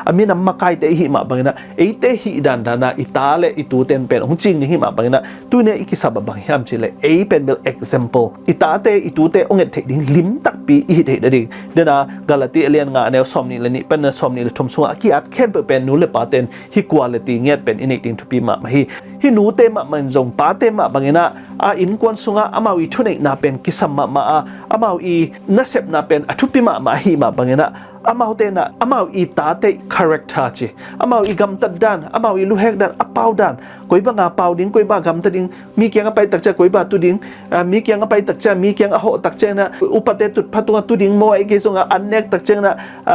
[SPEAKER 1] อามีน้ำมาไกเตฮิมาบางนั้นเอเตฮิดันดานะอิตาเลอิตูเตนเป็นองจริงนี่ฮิมาบางนั้นตัวเนี่ยอิกิสับบางยามจิเลยเอเป็นเบล example อิตาเตอิตูเตองเอเตดิลิมตักปีอิเตดิเดนะกาลติเลียนงาแนวสอมนี่เลยนี่เป็นสอมนี่เลยทมสวะกิอัดเข้มเป็นนูเลปาเตนฮิควอลิตี้เงียเป็นอินเอกดิงทุปีมาฮินูเตมามันจงปาเตมาบางนะอินกวนสุงะอามาวิทุเนนาเป็นกิสัมมาอามาอีนัเซปนาเป็นอทุปิมาฮิมาบางนะอามาเตนะอามาอีตาเต character จีอามาอีกำตัดดันอามาอีลูเฮกดันอเปาดันกุยบังอาเปาดิ้งกุยบังกำตัดดิ้งมีเกียงไปตักเจกุยบาตุดิ้งมีเกียงไปตักเจมีเกียงอโหตักเจนะอุปเตตุพัตุงตุดิ้งโมไอเกซุงอันเนกตักเจนะ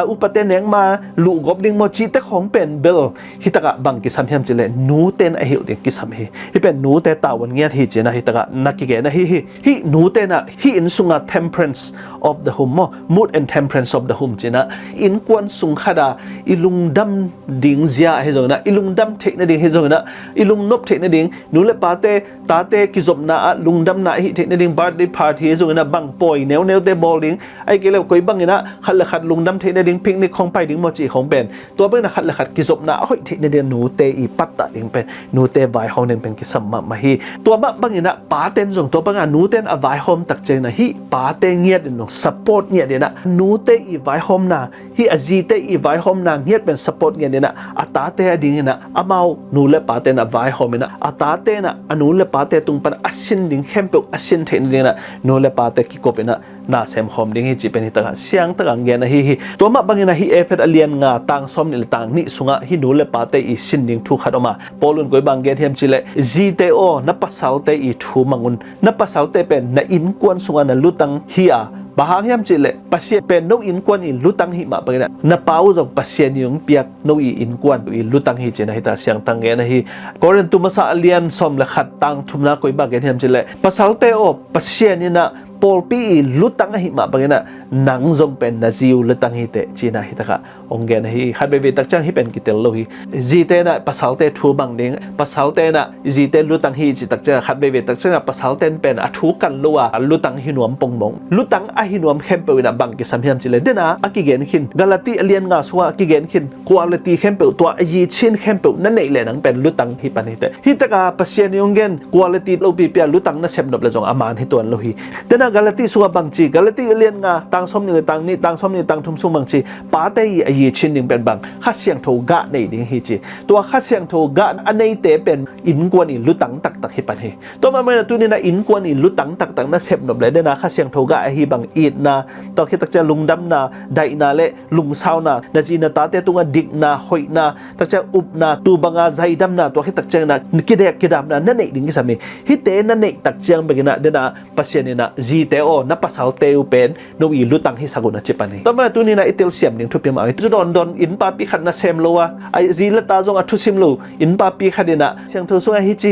[SPEAKER 1] อุปเตเนงมาลูกบดิ้งโมจีเตของเป็นเบลฮิตกะบังกิสัมเฮียมจิเลนูเตนไอเฮลดิ้งกิสัมฮิเป็นนูเตตาวันเงียฮิเจนะฮิตกะนักกิเกนะฮินูเตนะฮิอินสุงะ temperance of the home mood and temperance of the home เจนะอินกวนสุงขดาอิลุงดัมดิงเซียเฮโซนะอิลุงดัมเทคนะดิงเฮโซนะอิลุงนบเทคนะดิงนูเลปาเตตาเตกิจบนะลุงดัมนะฮิเทคนะดิงบาร์ดี้พาร์ตี้เฮโซนะบังปอยแนวเตบอลดิงไอเกเลกอยบังนะขัดละขัดลุงดัมเทคนะดิงพิกนิกของไปดิงโมจิของเป็นตัวเบิ้งนะขัดละขัดกิจบนะเทคนะดิงนูเตอีปัตตะดิงเป็นนูเตไวฮอมเนี่ยเป็นกิสัมมาฮีตัวบังนะปาเตนส่งตัวบังนูเตนอไวฮอมตักเจนะฮิปาเตเงียดนสปอร์ตเงียดนะนูเตอีไวฮอมนะฮิอจีเตอีไวฮอมนะเงียดเป็นสปอร์ตเงียดนะอัตาเตอดิ่งนะอามานูเลปาเตนะไวฮอมนะอัตาเตนะนูเลปาเตตุงปันอัสินดิ่งเข้มเปอัสินเทนดิ่งนะนูเลปาเตกิโกเป็นนะ na sem khom ding hi chi pen hi ta siang ta ang gen hi to ma bangina hi efet alian nga tang som ni tang ni sunga hi nu le pa te i sin ding thu khatoma polun koi bang gen hem chile zite o na pasal te i thu mangun na pasal te pen na in kwan sunga na lutang hi a bahang yam chile pasien pen no in kwan in lutang hi ma pagina na pau jong pasien yung piak no i in kwan i lutang hi chena hita siang tang gen hi koren tu masa alian som le khat tang thumna koi ba gen hem chile pasal te o pasien ni na polpi i lutang hi ma pagina nang jong pen na ziu lutang hi te china hi taka ongen hi khat be tak chang hi pen kitel lo hi zite na pasal te thu bang ding pasal te na zite lutang hi chi tak cha khat be tak cha pasal ten pen a thu kan lo wa lutang hi nuam pong mong lutang a hi nuam khem pe na bang ke sam hiam chile dena aki gen khin galati alian nga suwa aki gen khin quality khem pe to a yi chin khem pe na nei le nang pen lutang hi pan hi te hi taka pasien yong gen quality lo pi pia lutang na sem nop le jong aman hi ton lo hi dena galati suwa bang chi galati alian nga tang som ni tang som ni tang thum sum bang chi pa te a yi chin ding pen bang kha siang tho ga nei ding hi chi to kha siang tho ga anei te pen in kwan in lutang tak tak hi pan hi to ma me na tu ni na in kwan in lutang tak tak na sem nop le dena kha siang tho ga hi bang it na to khi tak cha lungdam na dai na le lung sao na ji na ta te tunga dik na hoi na tak cha up na tu banga zai dam na to khi tak cha na kidek kidam na na nei ding ki sami hi te na nei tak chang begina dena pasien ni na ji te o na pasal te u pen no i lutang hi saguna chepani to ma tu ni na itel siam ding thupi ma tu don in pa pi khat na sem lowa ai ji la ta jong a thu sim lo in pa pi khadina siang thu sunga hi chi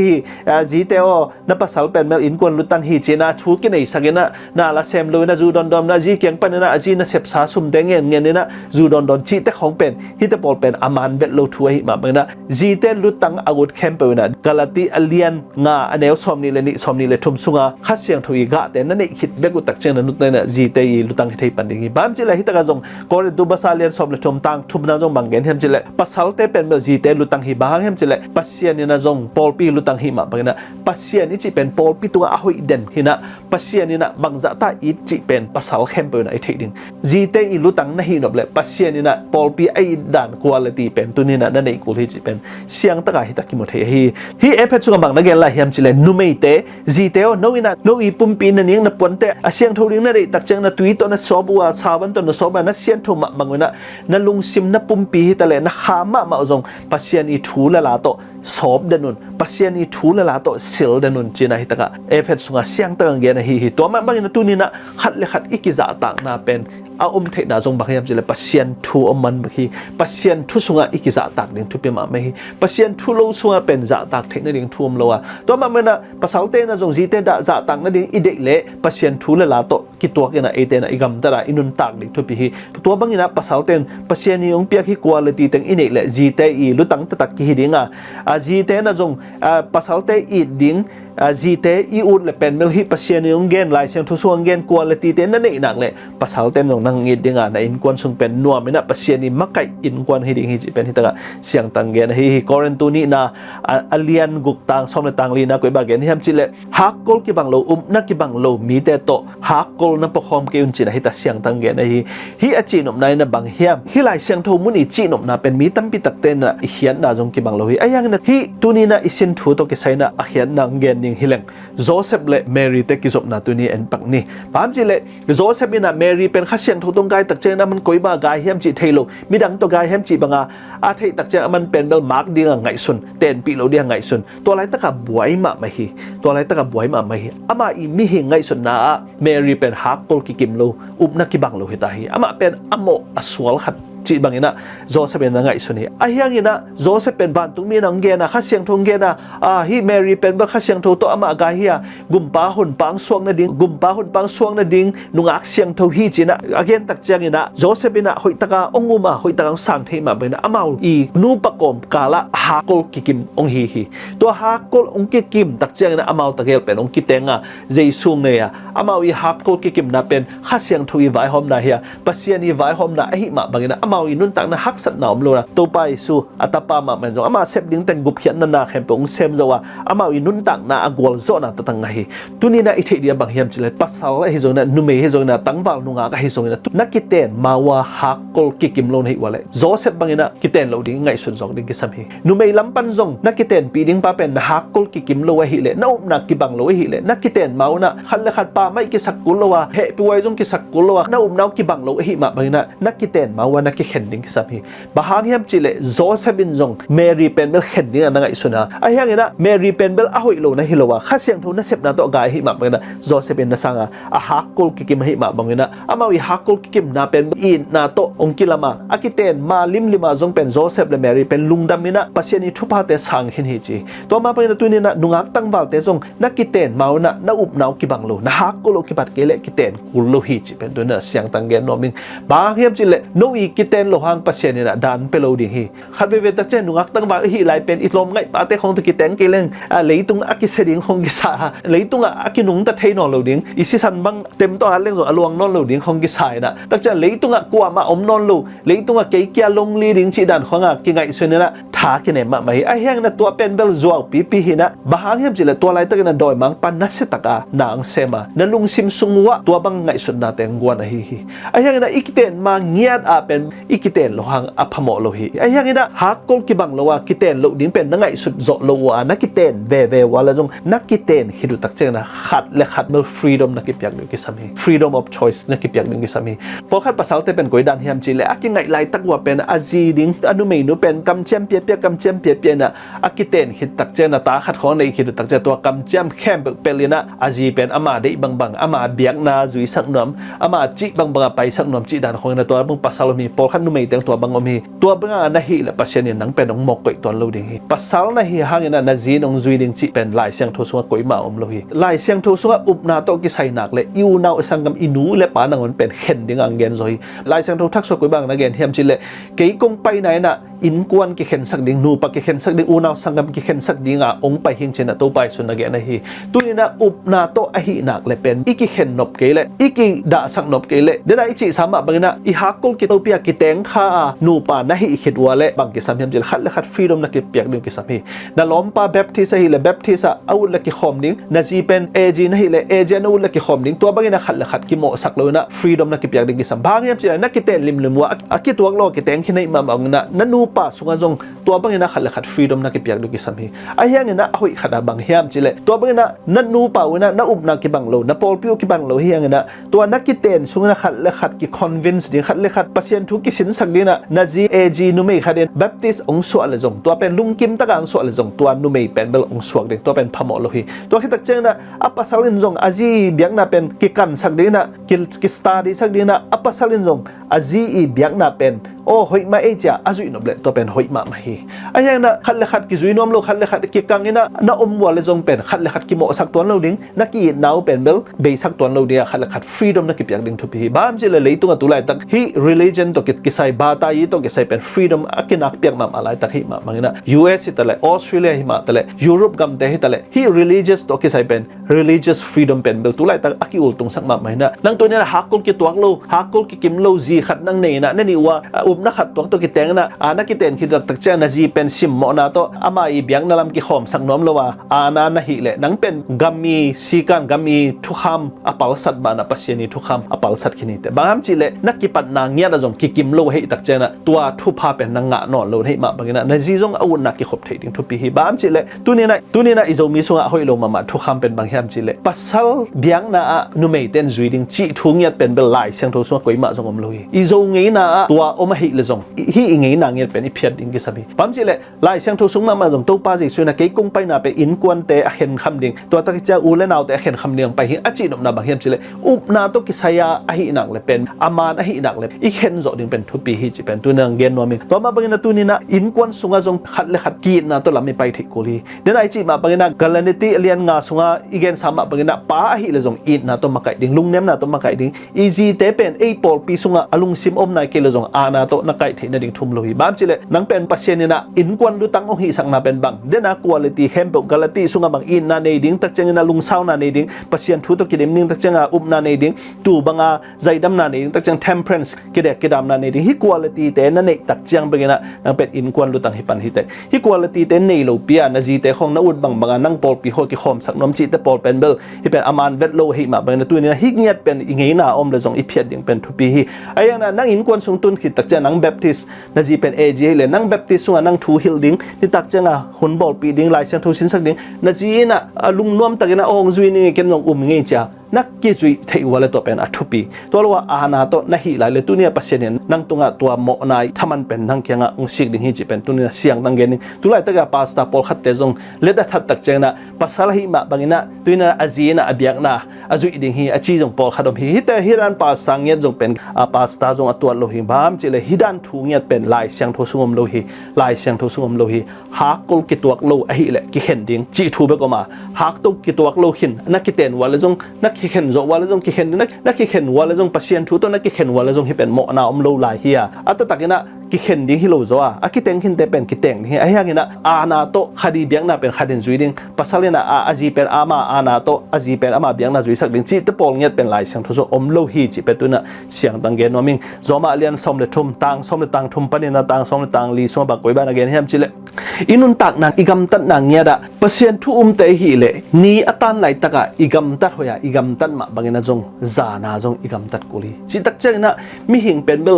[SPEAKER 1] ji te o na pasal pen mel in kon lutang hi chena thu ki nei sagena na la sem lo na ju don na ji kyang pan na aji na sep sa sum de ngen na ju don chi te khong pen hi te pol pen aman bet lo thu hi ma na ji te lutang agut khem pe na galati alian nga aneu som ni le thum sunga kha siang thui ga te na nei khit be ku tak chen na nut na ji te i lutang thei pan ding bam chi la hi ta ga jong kore du basalian som le thum tang thum na jong bang gen hem chi le pasal te pen mel ji te lutang hi bahang hem chi le pasien ni na jong pol pi lutang hi ma na pasien ni chi pen pol pi tu a hoi den hina pasien ni na bang za ta i chi pen pasal khem pe na i thei ding ji te i lutang na hi nop le pasien ni na pol pi ai dan quality pen tu ni na na nei ku hi chi pen siang ta ga hi ta ki mo thei hi ephet chu bang na gen la hem chi le nu mei te ji te o no ina no i pum pi na ning na pon te a siang tho ding na dei tak chang na tui to na so bua chawan to na so ba na sian tho ma bang na lung sim na pum pi hi ta le na kha ma jong pasien i thu la to sob danun pasien i thu la to sil danun china hi ta ga ephet sunga siang ta gen hi to ma bang na tu ni na khat le khat ikiza tak na pen a thei na jong bakhyam chile pasien thu man bakhi pasien thu sunga ikiza tak ding thu pe ma me hi pasien thu lo sunga pen za tak thei na ding thum lo wa to ma me na pasal te na jong ji te da za tak na ding i de le pasien thu la to ki to ke na e te na igam ta ra inun tak ding thu pi hi to bang ina pasal ten pasien ni ong pia ki quality teng i nei le ji te i lutang ta tak ki hi ding a ji te na jong pasal te i ding ji te i ut le pen mel hi pasien ni ong gen lai siang thu suang gen quality te na nei nang le pasal ten jong nang ngit dinga na in kwan sung pen nuam ina pasien ni makai in kwan hi ding hi chi pen hi ta siang tang gen hi koren tu ni na alian guk tang som le tang li na koi ba gen hiam chi le hak kol ki bang lo na ki bang lo mi te to hak kol na po khom ke un chi na hi ta siang tang gen hi a chi nom nai na bang hiam hi lai siang tho mun i chi nom na pen mi tam pi tak te na hian na jong ki bang lo hi ayang na hi tu ni na isin thu to ke sai na a hian nang gen ning hileng Joseph le Mary te ki zop na tu ni en pak ni pam chi le Joseph ina Mary pen kha siang tho tong gai tak chen na man koi ba gai hiam chi thailo midang to gai hiam chi banga a thei tak chen man pen bel mark dinga ngai sun ten pi lo dia ngai sun to lai taka buai ma hi to lai taka buai ma hi ama i mi hi ngai sun na Mary pen hak kol ki kim lo up na ki bang lo hi ta hi ama pen amo aswal khat chi bangina Joseph pen ngai suni ahyang ina Joseph pen ban tung mi nang ge na kha siang thong ge na hi Mary pen ba kha siang tho to ama ga hi gumpa hun pang suang na ding gumpa hun pang suang na ding nungak siang tho hi china again tak chang ina Joseph ina hoi taka onguma hoi taka sang thei ma bena amau i nu pakom kala hakol kikim ong hi to hakol ong kikim tak chang ina amau takel pen ong kitenga jeisung ne ya amau i hakol kikim na pen kha siang tho i vai hom na hi pasien i vai hom na hi ma bangina ama inun tak na hak sat na omlo na to pa isu atapa ma men zo ama sep ding ten gup hian na khem pe ong sem zawa ama inun tak na agwal zo na tatang hi tunina ithe dia bang hiam chile pasal hi zo na nume hi zo na tangwal nunga ka hi zo na nakiten mawa hakol kikim lo hi wale joseph bangina kiten lo ding ngai sun zong ding kisam hi nume lampan zong nakiten pi ding pa pen na hakol kikim lo hi le na up na kibang lo hi le nakiten mauna khat le khat pa mai ki sakul lo wa he pi wai zong ki sakul lo wa na up na kibang lo hi ma bangina nakiten mawa na ki khen ding kisam hi bahang hiam chile joseph bin zong mary penbel khen ding na ngai suna a hiang ina mary penbel a hoi lo na hi lo wa khasyang tho na sep na to gai hi ma bangina joseph bin na sanga a hakol kikim hi ma bangina amawi hakol kikim na pen in na to ongkilama akiten ma lim lima zong pen joseph le mary pen lungdam mina pasiani thupa te sang hin hi chi to ma bangina tunina nungak tangwal te zong nakiten mauna na up naw ki banglo na hakol ki pat kele kiten kullo hi chi pen tuna siang tanggen no min ba hiam chi le no i kiten lo hang pasiani na dan pelo di hi khat ve tak chen nungak tangwal hi lai pen itlom ngai pa te khong tu kiteng keleng leitung akiseding khong gi sa leitung akinung ta thein no lo ding isi san bang tem to aleng zo along non lo ding khong gi sai na tak cha leitung kwa ma om non lo leitung ke kya long li ding chi dan khonga ki ngai sunena tha ki ne ma mai a heng na to pen bel zuaw pi pi hina bahang hem chile to lai tak na doi mang pan na se taka nang sema na lung sim sungwa to bang ngai sun na teng gwa na hi a heng na ikiten ma ngiat a pen ikiten lo hang a phamo lo hi a heng na hakol ki bang lo wa kiten lo ding pen na ngai sut zo lo wa na kiten ve wala jong na kiten hidu tak cheng na khat le khat mel freedom na ki pyak ni ki sami freedom of choice na ki pyak ni ki sami po khat pasal te pen koi dan hiam chile a ki ngai lai tak wa pen azi ding anu mei nu pen kam chem kam chem pia na akiten hit tak cheng na ta khat khon nei hidu tak che to kam chem khem pelina azi pen ama dei bang ama biak na zui sak nom ama chi bang pai sak nom chi dan khong na to bang pasal mi po khat nu mei teng to bang omi to bang na hi la pasien nang pen ong mok koi ton lo ding hi pasal na hi hangena na zin ong zui ding chi pen lai siang tho sunga koi ma om lo hi lai siang tho sunga up na to ki sai nak le yu nau sangam inu le pa nang on pen khen ding ang gen zoi lai siang tho thak so koi bang na gen hiam chi le kei kong pai nai na in kwan ki khen sak ding nu pa ki khen sak ding u nau sangam ki khen sak ding a ong pai hing chen to pai sun na ge na hi tu ni na up na to a hi nak le pen iki khen nop ke le iki da sak nop ke le de na ichi sama bang na i hakol ki to pia ki teng kha nu pa na hi khit wa le bang ki sam hiam jil khat le khat freedom na ki piak ding ki sam hi na lom pa baptist hi le baptist a u le ki khom ding na ji pen ag na hi le ag na u le ki khom ding to bang na khat le khat ki mo sak lo na freedom na ki piak ding ki sam bang hiam chi na ki ten lim wa a ki tuak lo ki teng khi nei ma bang na nu pa sunga jong to bang na khat le khat freedom na ki piak ding ki sam hi a hiang na a hoi khada bang hiam chi le to bang na nu pa na up na ki bang lo na pol piu ki bang lo hiang na to na ki ten sunga khat le khat ki convince ding khat le khat pasien thu ki sin sak dina na ji ag nu mei khaden baptist ong so le jong to pen lung kim ta gang so le jong to nu mei pen bel ong suak ding to pen phamo lo hi to khitak cheng na apasalin jong aji biak na pen ki kan sak dina ki study sak dina apasalin jong aji i biak na pen o hoi ma eja azui noble to pen hoi ma hi ayang na khat le khat ki zui nom lo khat le khat ki kangina na wa le jong pen khat le khat ki mo sak ton lo ding na ki nau pen bel be sak ton lo dia khat le khat freedom na ki piak ding thu pi bam je le leitung atulai tak hi religion to ki sai ba ta yi to ki sai pen freedom akinak piak ma alai tak hi ma mangina US itale Australia hi ma tale Europe gam te hi tale hi religious to ki sai pen religious freedom pen bel tulai tak aki ul tung sak ma mai na nang to ne hakul ki tuak lo hakul ki kim lo ji khat nang nei na ni wa na khat to ki teng na ana ki ten ki tak cha na ji pen sim mo na to ama i biang na lam ki khom sak nom lo wa ana na hi le nang pen gammi sikan gammi thukham apal sat ba na pasiani thukham apal sat khini te bangam chi le na ki pat na ngya na jong ki kim lo hei tak cha na tua thu pha pen na nga no lo hei ma bangina na ji jong awun na ki khop thei ding thu pi hi bam chi le tu ni na izo mi sunga hoi lo ma thukham pen bang hiam chi le pasal biang na a nu mei ten zui ding chi thu ngiat pen bel lai siang tho sunga koi ma jong om lo hi izo ngei na tua oma hi le jong hi ingei na ngel pen i phiat ding ki sabi pam chi le lai siang tho sung ma jong to pa ji suina ke kong pai na pe in kwan te a khen kham ding to ta cha u le naw te a khen kham ding pai hi a chi nom na bang hiam chi le up na to ki saya a hi nak le pen aman a hi nak le i khen zo ding pen thu pi hi chi pen tu nang gen no mi to ma bang na tu ni na in kwan sunga jong khat le khat ki na to lam mi pai thei ko li den ai chi ma bang na galanity alien nga sunga igen sama bang na pa a hi le jong in na to makai ding lung nem na to makai ding easy te pen a pol pi sunga ลุงซิมอมนายเกลจงอานาโตนักไก่เทนดิ่งทุ่มโลหิบามจิเลนังเป็นปัสเซียนนะอินกวนลุตังองหิสังนาเป็นบังเดนักควอลิตี้เข้มเปกาลตีสุงบังอินนาเนดิ่งตักจังนะลุงเศร้านาเนดิ่งปัสเซียนทุตกิเดมนิ่งตักจังอุบนาเนดิ่งตูบังใจดำนาเนดิ่งตักจังเทมเพรนส์กิเดกกิดามนาเนดิ่งฮิควอลิตี้เตนันเนตักจังเบกนะนังเป็นอินกวนลุตังฮิปันฮิเตฮิควอลิตี้เตนเนโลเปียนาจีเตของนาอุดบังบังนังปอลปีโคกิคอมสักนมจิเตปอลเป็นเบลฮิเป็นอามันเวทโลหิมาบังนะตัวนี้ฮิเงียดเป็นอิงเงนาอมเลยจงอิเพียดดิ่งเป็นทุปีฮิไอ้ยังนั้นนังอินกวนสุงตุนขิดตักจังนังเบปติสนาจีเป็นเอจีเลยนังเบปติสสุงนังทูฮิลดิ่งนี่ตักจังหุนบอลปีดิ่งลายเชียงทูชินสักดิ่งนาจีน่ะลุงน้อมตักนะองจุยนี่เก็บนงเงี้ยจ้านักกิจวิทยวาเลตัวเป็นอัทุปีตัวเราว่าอาณาโตนะฮิลายเลตัวเนี้ยปัสเซียนนังตัวตัวโมนายถ้ามันเป็นนังเคียงองศิกดิ่งฮิจิเป็นตัวเนี้ยเสียงตังเกนิตัวไรตั้งแต่พาสต้าพอลขัดเตจงเลดทัดตักเจนะภาษาละหิมะบางนะตัวนี้อาจีนะอเบียกนะอาจุยดิ่งฮิอาจีจงพอลขัดอมฮิแต่ฮิรันพาสต้าเงี้ยจงเป็นพาสต้าจงตัวโลหิบามจิเลฮิดันทูเงี้ยเป็นลายเสียงทุสุงมโลหิลายเสียงทุสุงมโลหิหากกลกิตัวโลอหิเลกิเข็นดิ่งจีทูเบกมาหากตุกิตัวโลหินนักกิเตนวาเลจงนักกิเข็นจงวาเลจงกิเข็นนักกิเข็นวาเลจงปัสเซียนทูตัวนักกิเข็นวาเลจงฮิเป็นโมนาอมโลลายเฮียอัตตะกินะกิเข็นดิ่งฮิโลโซอาอากิเตงหินเตเป็นกิเตงนี่ไอ้ยังนะอาณาโตคดีเบียงน่ะเป็นคดีจุยดิ่งภาษาเลนะอาจีเป็นอามาอาณาโตอาจีเป็นอามาเบียงน่ะจุยสักดิ่งจีตะปองเงี้ยเป็นลายเสียงทุสุอมโลหิจิเป็นตัวน่ะเสียงตังเกนว่ามิงโซมาเลียนสมเลทุมตังสมเลตังทุมปนินะตังสมเลตังลีสมบักไว้บ้านอเกนเฮมจิเลอินุนตักนังอิกัมตัดนังเงี้ยดะเปอร์เซ็นต์ทุเตหิเลนี่อัตันไหลตะกะอิกัมตัดหัวอิกัมตัดมาบางนะจงจานาจงอิกัมตัดกุลีจิตักเจงนะมีหิงเป็นเบล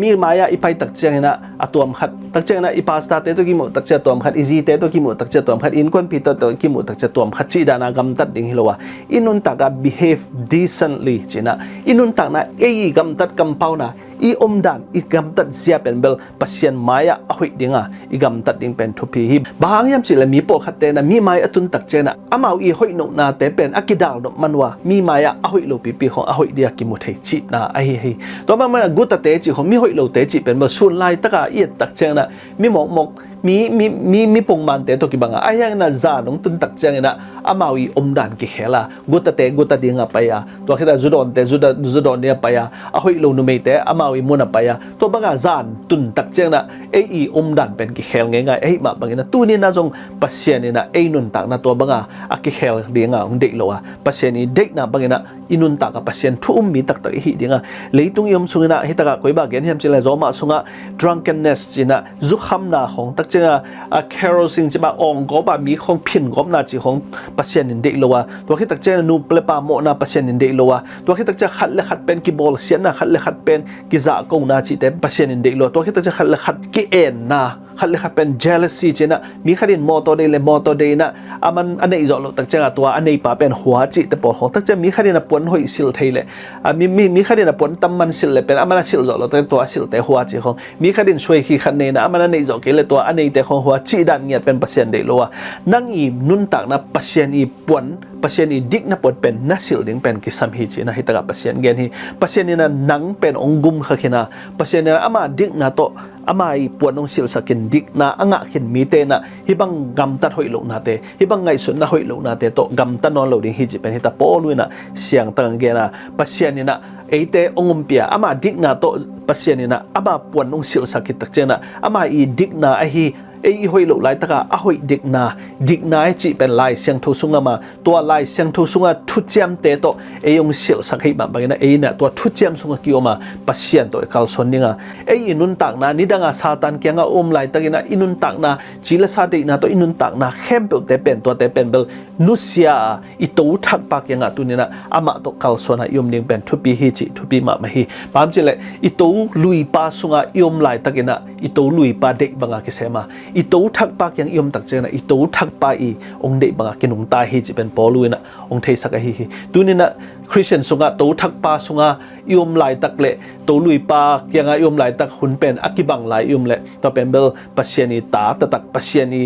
[SPEAKER 1] มีมายาอิไปตักเจงนะอตัวมขัดตักเจงนะอิปาสตาเตตัวกิโมตักเจตัวมขัดอิจีเตตัวกิโมตักเจตัวมขัดอินควนปีตัวกิโมตักเจตัวมขัดจิดานากัมตัดดิ่งฮิโลวะอินุนตักะ behave decently จินะอินุนตักนะเออิกัมตัดกัมเปานะอีอมดันอีกัมตัดเสียเป็นเบลปัสเซียนมายาอหุยดิ่งอีกัมตัดดิ่งเป็นทุพีฮิบางยามจิเลมีโปขัดเตนะมีมายอตุนตักเจนะอามาอีหุยนกนาเตเป็นอากิดาลนมันว่ามีมายาอหุยโลปีปีของอหุยเดียกิมุเทจินะไอเฮตัวมันกุตเตจิของมีหุยโลเตจิเป็นเบลส่วนลายตะกะเอียดตักเจนะมีหมกมีปงมันเตตัวกิบังไอ้ยังน่ะจานงตุนตักเจงนะอามาวีอมดันกิเขลากุตเตียงไปอ่ะตัวคิดว่าจุดอนเนี่ยไปอ่ะอาหอยโลนุเมเตอามาวีมุนไปอ่ะตัวบังจานตุนตักเจงนะไอ้อมดันเป็นกิเขลง่ายไอ้มาบังนะตัวนี้น่าจงปัสเซียนี่นะไอ้นุนตักนะตัวบังอากิเขลเดียงของเด็กโลอ่ะปัสเซียนี่เด็กนะบังนะอินุนตักปัสเซียนทุ่มมีตักหิเดียงเลยตุงยมสุงนะฮิตากะคุยบาเกนเฮมจิเลโซมาสุงะ drunkenness จินะจุคำนาของตักเจงkerosene จะมาองก็แบบมีของพินก็น่าจะของปัสเซียนเด็กโลวะตัวที่ตักเจนูเปลปาโมนาปัสเซียนเด็กโลวะตัวที่ตักเจขัดเลยขัดเป็นกิบอลเซียนนะขัดเลยขัดเป็นกิซากงนาจิแต่ปัสเซียนเด็กโลตัวที่ตักเจขัดเลยขัดกิเอ็นนะขัดเลยขัดเป็น jealousy เจนะมีขัดเนมอตัวเดเลยมอตัวเดนะมันอันนี้จะโลตักเจตัวอันนี้ป่าเป็นหัวจิแต่ปอของตักเจมีขัดเนปนหอยสิลเทเลยมีขัดเนปนตำมันสิลเลยเป็นมันสิลจะโลตัวสิลแต่หัวจิของมีขัดเนช่วยขี้ขัดเนนะมันอันนี้จะเกลตัวอันนี้แต่ของหัวจิดันเงียเป็นปัสเซียนเด็กโลวะนั่งอีนุนตักนะปัสเซียนอีปวนปัสเซียนอีดิกนะปนเป็นนัสิลดิ่งเป็นกิสัมฮิจินะฮิตากะปัสเซียนเกนฮิปัสเซียนนี่นะนังเป็นองกุมขคินะปัสเซียนนี่นะอามาดิกนะโตอามาอีปวนองสิลสกินดิกนะอ่างขินมีเตนะฮิบังกัมตัดหอยโลนาเตฮิบังไงสุนนะหอยโลนาเตโตกัมตัดนอนโลดิ่งฮิจิเป็นฮิตาโปลุยนะเสียงตังเกนะปัสเซียนนี่นะไอเตองุมเปียอามาดิกนะโตปัสเซียนนี่นะอามาปวนองสิลสกินตักเจนะอามาอีดิกนะไอฮิไอ้หอยลูกไล่ตะกะหอยดิกนาจีเป็นลายเสียงทุสุงมาตัวลายเสียงทุสุงทุจมเตโตไอ้ยงสิลสักให้มาบางนะไอ้เนี่ยตัวทุจมสุงกิโอมาปัสเซียนตัวกัลสนนิงไอ้นุนตักนานิดังซาตันเกียงไล่ตะกินะอินุนตักนาจิลซาดิกนาตัวอินุนตักนาเข้มเปิลเตเป็นตัวเตเป็นเบลนุเซียอิตูทักปากยังตัวนี้นะอามาตัวกัลสนยมนิงเป็นทุปีฮิจิทุปีมาไม่ฮิปามจิเลอิตูลุยปาสุงยมไล่ตะกินะอิตูลุยปาเด็กบางกิเสมาอิตูทักปากยังยมตักเจนะอิตูทักปาอีองเด็กบางกินุงตาฮิจิเป็นปอลุยนะองเทสักฮิตัวนี้นะคริสเตียนสุงะตูทักปาสุงะยมไล่ตักเละตูลุยปายังยมไล่ตักหุ่นเป็นอากิบังไล่ยมเละตัวเป็นเบลปัสเซียนีตาตะตักปัสเซียนี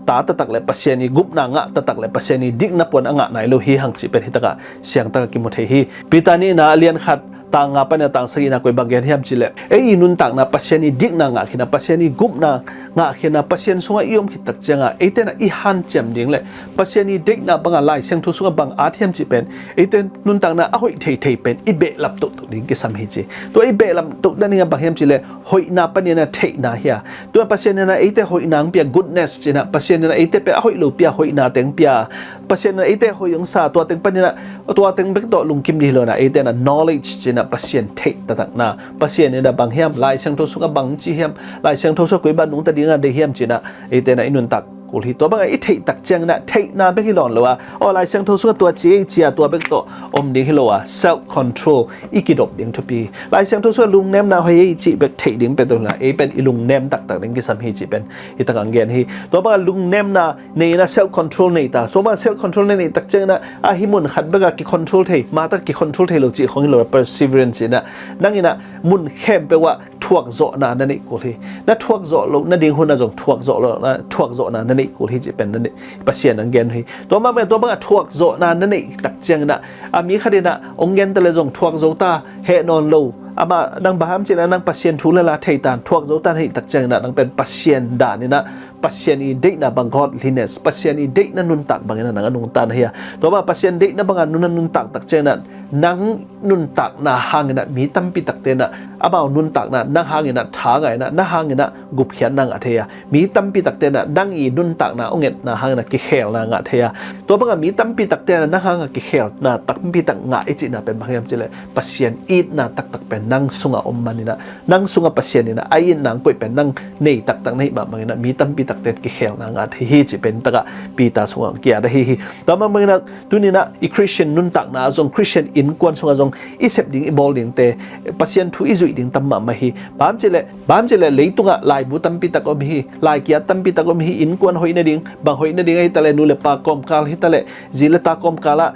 [SPEAKER 1] ตาตะตักเละปัสเซียนีกุบนางะตะตักเละปัสเซียนีดิกนับปนอ่างะไหนโลหิหังจิเป็นฮิตกะเสียงตะกิมุเทฮิปิตานีนาเลียนขัด tanga pa na tang sagi na koi bagyan hiam chile e inun tak na pasien ni dik na nga khina pasien ni gup na nga khina pasien sunga iom khitak changa eten na i han chem ding le pasien ni dik na banga lai seng thu sunga bang at hiam chi pen eten nun tak na a hoi thei pen i be lap to ding ke sam hi chi to i be lap to na ninga bang hiam chile hoi na pa ni na thei na hia to pasien na ete hoi nang pia goodness china pasien na ete pe a hoi lo pia hoi na teng pia pasien na ete hoi yang sa to teng pa ni na to teng bek to lung kim ni lo na ete na knowledge china pasien thei ta tak na pasien ni da bang hiam lai sang thu sunga bang chi hiam lai sang thu so koi ban nung ta dinga de hiam china ete na inun takกูที่ตัวบางไอ้เทตักเจงนะเทนาเบกิหลอนเลยว่าอ๋อลายเสียงทุกตัวเจียเจียตัวเบกโตอมดิ้งฮิโลว่า self control อีกิดบดิ้งทุปีลายเสียงทุกลุงเนมนาเฮยจีเบกเทดิ้งเป็นตัวไหนเอเป็นอีลุงเนมตักดิ้งกิสัมฮีจีเป็นอีตะกังเกียนฮีตัวบางลุงเนมนาในนะ self control ในตาส่วนบาง self control ในตักเจงนะอาฮิมุนขัดเบกกิ control เทมาตักกิ control เทโลจีของฮิโล perseverance นะนั่งอีนะมุนเข้มแปลว่าทวกโจนานั่นเองกูที่นั่นทวกโจลงนั่นดิ้งหุ่นนั่นจงทวกโจลนะทวกโจนานั่นเองกูที่จีเป็นปัสยานังเกนให้ตัวมาเป็นตัวบางทวกโจนานนั่นเองตักเจียงนะมีคดีนะองเกนแต่ละจงทวกโจตาเฮนอนโลมานังบาฮามเจนะนังปัสยานทุลละไทยตานทวกโจตาให้ตักเจียงนะนังเป็นปัสยานด่านนี่นะปัสยานีเด็กนะบางกอดลินเนสปัสยานีเด็กนั่นนุนตักบางอย่างนังนุนตันเฮียตัวมาปัสยานเด็กนั่นบางอย่างนุนตักตักเจียงนะนังนุนตักนะหางนะมีตั้มปีตักเตนะบ่าวนุนตักนะนังหางนะท้าไงนะนังหางนะกุบเขียนนังอัธยามีตั้มปีตักเตนะนังอีนุนตักนะองเงินนะหางนะกิเขลนะอัธยาตัวบางมีตั้มปีตักเตนะนังหางนะกิเขลนะตักปีตักงะอิจินะเป็นบางอย่างเจเลยปัสยานอีดนะตักเป็นนังสุงะอมมันนี่นะนังสุงะปัสยานนี่นะไอ้นังกุยเป็นนังเนยตักในบางอย่างนะมีตั้มปีตักเตกิเขลนะอัธยาจิเป็นตะปีตาสุงะเกียร์ได้ฮีตัวบางนะตัวนี้นะอีคริสเตียนนุนตักนะจงคริสเตียนอินกวนสุงะจงอีเสพดิ้งอีบอลดิ้งเตปัสยานทุอิจุยดิ้งตั้มมาฮีบามเจเลเลยตุงะลายบุตัมปิตะก็มีลายเกียตัมปิตะก็มีอินกวนหอยนดิ่งบางหอยนดิ่งไอ้ตะเลนูเลปากอมกาลฮิตะเลจิเลตากอมกาละ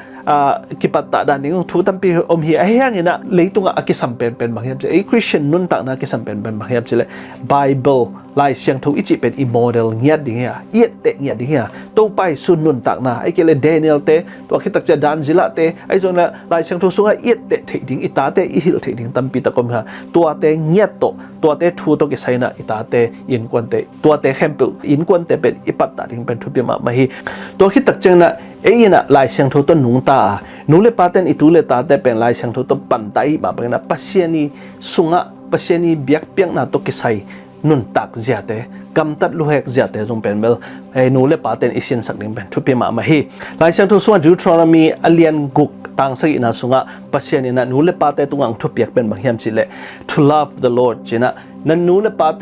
[SPEAKER 1] กิปัตตะดานิ่งทุตัมปิอมฮีไอ้ยังเนี่ยนะเลยตุงะอากิสัมเป็นบางอย่างเจไอ้คริสเตียนนุนตักนะกิสัมเป็นบางอย่างเจเลไบเบิลลายเสียงทุอิจิเป็นอิโมเดลเงียดดิ่งเฮียเอียดเตะเงียดดิ่งเฮียตัวไปสุนนุนตักนะไอ้เกเลเดเนียลเตตัวคิดตักจะดานจิละเตไอ้ส่วนละลายเสียงทุสุงะเอียดเตะเทดิ่งอิตาเตอิฮิลเทดิ่งตัมปิตะก็มีตัวเตเงียดโตตัวเตทูโตกิไซนะอิตาเตอินกวนเตตัวเตเข้มปุอินกวนเตเป็นอิปัตตาดิ่งเป็นทุบิมาฮีตัวคิดตักเจงนะเอ้ยนะลายเสียงทุต้นหนุงตาหนูเลปาเตนอิตูเลตาเตเป็นลายเสียงทุต้นปันไตมาเป็นนะปัสยานีสุงะปัสยานีเบียกเปียงนะโตกิไซนุนตักเสียเตกำตัดลูกเฮกเสียเตจงเป็นเบลไอ้หนูเลปาเตนอิสินสักดิ่งเป็นทุบิมาฮีลายเสียงทุส่วนดิวทรอนมีอเลียนกุกต่างสกินะสุงะปัสยานีนะหนูเลปาเตตุงังทุบเปียกเป็นบางอย่างจิเล to love the Lord จินะนั่นนูเลปาเ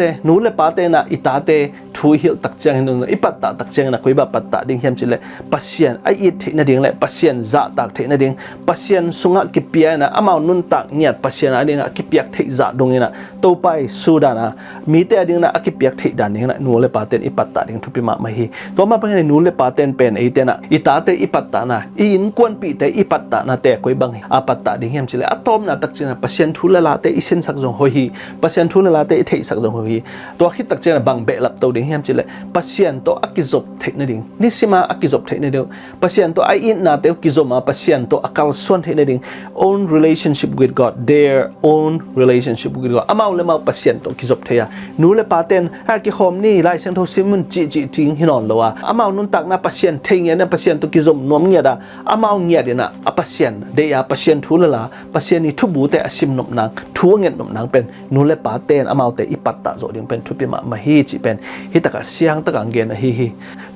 [SPEAKER 1] ตนะอิตาเตทูฮิลตักเจงนุนอิปัตตาตักเจงนะคุยบาปัตตาดิ่งเฮียมจิเลปัสยานไออิดเทนะดิ่งเลปัสยานซาตักเทนะดิ่งปัสยานสุงะกิเปียนะอามานุนตักเงียดปัสยานอะดิ่งอะกิเปียกเทซาดงนี่นะโตไปสูดานะมีเตอะดิ่งนะอะกิเปียกเทดานนี่นะนูเลปาเตนอิปัตตาดิ่งทุปิมาฮีตัวมาเป็นนูเลปาเตนเป็นไอเตนะอิตาเตอิปัตตานะอินกวนปีเตอิปัตตานะเตคุยบังอาปัตตาดิ่งเฮียมจิเลอะตอมนะตักเจงนะปัสยานทุลละเตอิสินสักจงโฮฮีปัสยานทุลละเตอิเทสักจงโฮฮีตัวคิดตักเจนะบังเบลับตัวดิ่งเฮียมจิเลปัสยานตัวอักกิจบเทนดิ่งนิสิมาอักกิจบเทนดิ่งปัสยานตัวไออินนาเตวกิจบมาปัสยานตัวอักลส่วนเทนดิ่ง own relationship with God their own relationship with God อามาเลมาปัสยานตัวกิจบเทียนูเลปาเตนฮากิคอมนี่ไลเซนโทซิมุนจิจิงฮินอนละวะอามานุนตักนะปัสยานเทียนะปัสยานตัวกิจบนวมเงียดาอามาเงียดนะอปัสยานเดียปัสยานทุลละปัสยานนี่ทุบูเตอสิมนมนางทัวเงินนมนางเป็นนูเลปาเตนอามาเตอิปัตตาโจดิ่งเป็นทุปิมาฮีจิเป็นฮิตะกะเสียงตะกังเกนะฮี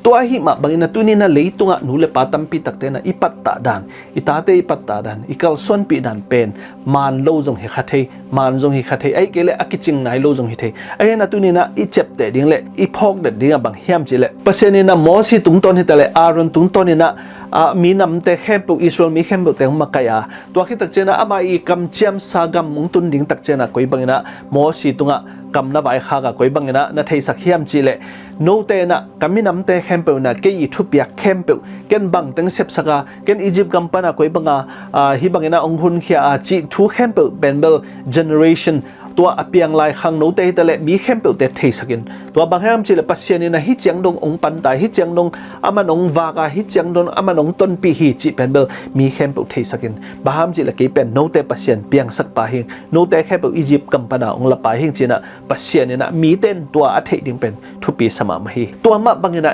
[SPEAKER 1] ตัวหิมะบางนะตุนี่นะเลยตุงะนูเลปาตัมปีตักเตนะอิปัตตาดานอิตาเตอิปัตตาดานอิกัลส่วนปีดานเป็นมานโลจงเฮคัทเฮมานจงเฮคัทเฮไอเกเลอะกิจิงไนโลจงเฮเทไอนะตุนี่นะอิเจ็บเตดิ่งเลอิพอกเดดิ่งบางเฮียมจิเลเปอร์เซ็นต์นะมอสิตุงตอนเฮตะเลอารอนตุงตอนนี่นะมีนำเตเข้มปุอิสราเอลมีเข้มปุเตงมากายาตัวคิดตักเจนะอามาอีกำเจียมสากำมุงตุนดิ่งตักเจนะกุยบางนะมอสิตุงะกำนับไอข้ากะกุยบางนะนาเทสักเฮียมจิเลโนเตนะกำมีนำเตเข้มปุนะเกยทุบยักเข้มปุเกนบังเตงเซปสกาเกนอียิปต์กำปนะกุยบางฮิบางนะองหุนเขียจีทูเข้มปุเป็นเบล generation ตัวอเปียงลายขังโนเตตะเลมีเข้มเปิลเตเทสกินตัวบางแห่งจิเลปัสเซียนี่นะฮิจังดงองปันตายฮิจังดงอามันองวากาฮิจังดงอามันองต้นปีฮิจิเป็นเบลมีเข้มเปิลเทสกินบางแห่งจิเลกีเป็นโนเตปัสเซียนเปียงสักปาหิงโนเตเข้มเปิลอียิปต์กัมปนาองละปาหิงจีนะปัสเซียนี่นะมีเต้นตัวอัฐิดิงเป็นทุปีสมาฮีตัวมาบางนี่นะ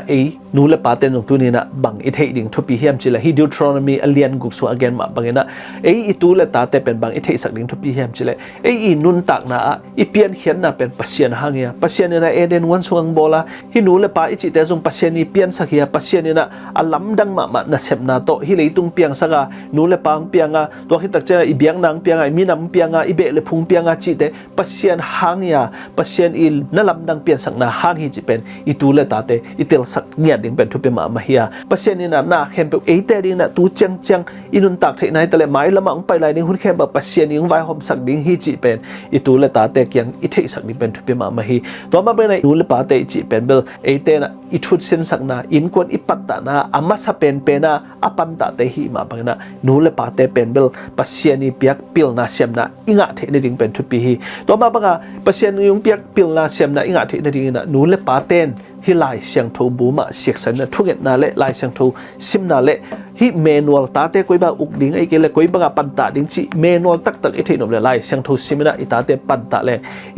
[SPEAKER 1] นูเลปาเต้นตรงตัวนี้นะบางอัฐิดิงทุปีเฮียมจิเลฮิดิวทรอนมีอเลียนกุกสัวอเกนมาบางนี่นะอีตูเลตาเตเป็นบางอัฐิสักดิงทุปีเฮียมจิเลอีนุนตักนะอีเปียนเขียนนะเป็นปัสเซียนหางเงียปัสเซียนนี่นะเดนวันสวงโบลาฮินูเลปาอิจิเตจงปัสเซียนนี่เปียนสักเฮียปัสเซียนนี่นะอัลลัมดังมานะเซบนาโตฮิเลยตุงเปียงสักานูเลปางเปียงตัวฮิตักเจอีเบียงนางเปียงมีน้ำเปียงอีเบเลพุงเปียงจิเตปัสเซียนหางเงียปัสเซียนอิลนั่นลำดังเปียนสักนาหางฮิจิเป็นอีตูเลตาเตอีเตลสักเงียดิงเป็นทุเปมาเฮียปัสเซียนนี่นะนาเข้มเปเตดิงนะตูจังอินุนตักเทนายแต่ละไม้ละมังไปลายนี่หุ่นเข้มแบบปัสเซียนยังไว้หอมสักดิงฮิจิเป็นอีตูเลตาเตเกียงอีเทสักดิงเป็นทุเปมาฮีตัวมาเป็นในนูเลปาเตจิเป็นเบลเตนะอีทุดเซนสักนาอินกวนอีปัตตานาอามาสเป็นนาอปันตาเตหิมาบังนะนูเลปาเตเป็นเบลปัสเซียนีเปียกปิลนาเซียมนะอิงะเทนดิงเป็นทุปีฮีตัวมาบังปัสเซียนียงเปียกปิลนาเซียมนะอิงะเทนดิงนะนูเลปาเตนฮิลายเสียงทูบูมาเสียกสันนะทุกเงนาเละลายเสียงทูซิมนาเละฮิเมนูลตาเตกุยบาอุกดิงไอเกลกุยบางปันตาดิงจิเมนูลตักไอเทนอมเลลายเสียงทูซิมนะอิตาเตปันตาเล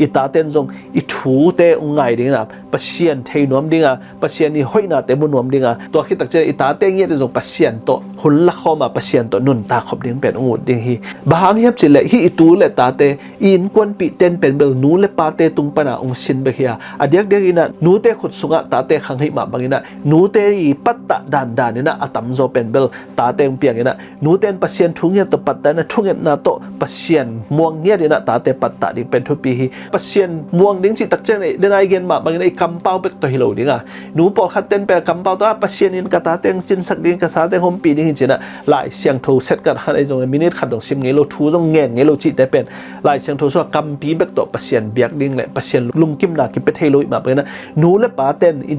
[SPEAKER 1] อิตาเตนจงอิทูเตอุงไงดิงนะปัสเซียนเทนอมดิงะปัสเซียนนี่ห้อยนาเตมุนอมดิงะตัวคิดตักเจอิตาเตเงียดิจงปัสเซียนโตหุ่นละเข้ามาปัสเซียนโตนุนตาขบดิงเป็นองุดดิงฮีบางเฮียบจิเลฮิอิตูเลตาเตอินกวนปีเตนเป็นเบลนูเลปาเตตุงปนาองซินเบเฮียอเดียกเดียกินะนูเตขุดสุงะตาเตขังให้มาบางอินะนูเตอีปัตตะดานนี่นะอัตัมโซเป็นเบลตาเตงเปียงนี่นะนูเตนปัสเซียนทุงเงียตปัตตะนะทุงเงียนาโตปัสเซียนม่วงเงียดินะตาเตปัตตะดิเป็นทุปีฮีปัสเซียนม่วงดิงจิตักเจนเดนายเกนมาบางอินะกำเป้าเป็กตัวฮิโลดิงะนูปอขัดเตนเป็นกำเป้าตัวปัสเซียนินกะตาเตงจินสักดิงกะตาเตงหอมปีดิงจินะหลายเสียงทูเซตกันไอจงมินิขัดดอกซิมเงโลทูจงเงียนเงโลจิแต่เป็นหลายเสียงทูสัวกำปีเป็กตัวปัสเซียนเบียกดิงเลยปัสเซียนลุงกิมนากิเป็ดเฮโลมาบางอินะนูเลปาเตนอิ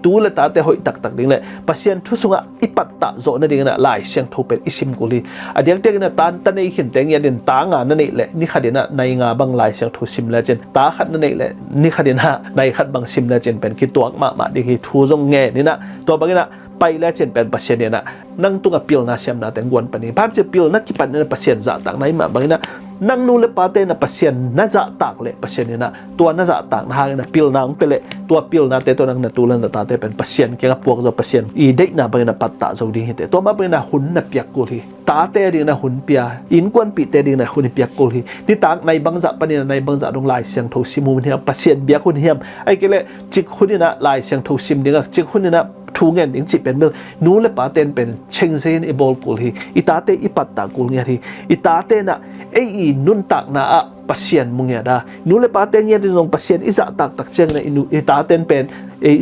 [SPEAKER 1] ตูเลตาเตหอยตักดิงเลยปัสเซียนทุสุงะอิปัตตะโซนดิงนะหลายเสียงทูเป็นอิซิมกุลีอเดียกเด็กนะตันในขินเตงยันเดินตางานั่นเองแหละนี่ขัดเดนะในงาบางหลายเสียงทูซิมแล้วเจนตาขัดนั่นเองแหละนี่ขัดเดนะในขัดบางซิมแล้วเจนเป็นคิดตัวมาดิคิทูจงเงนี่นะตัวบางนะไปแล้วเจนเป็นปัสเซียนเนี่ยนะนั่งตุงกับปิลนาเซียมนะแต่งวนปนี้ภาพจะปิลนักกิปันเนี่ยปัสเซียนจะต่างไหนมาบางนะนั่งนูเลปาเตนะปัสเซียนน่าจะต่างเลยปัสเซียนเนี่ยนะตัวน่าจะต่างทางนะปิลนางไปเลยตัวปิลนาเตตัวนั่งนะตัวนั้นตาเตเป็นปัสเซียนเกี่ยวกับพวกเราปัสเซียนอีเด็กนะบางนะปัตตาจะดิ้งเหตุตัวมาบางนะหุ่นนะเปียกกุลีตาเตดิ้งนะหุ่นเปียอินกวนปีเตดิ้งนะหุ่นเปียกกุลีนี่ต่างในบางจะปนี้ในบางจะตรงลายเสียงทูซิมูเนี่ยปัสเซียนเบียกหุ่นเฮียมไอ้เกลจิกหุ่นนี่นะลายเสียงทูซิมดิ้งจิกหุ่นนี่นะทูเงินดิ้งจิเป็นเมื่อนูเลปาเตนเป็นเชงเซนอีบอลกุลีอิตาเตอีปัตตากุลเงียทีอิตาเตนะอีนุนตักนะปัสเซียนมุงเงียดานูเลปาเตนเงียดิจงปัสเซียนอิจะตักเจงนะอิตาเตนเป็น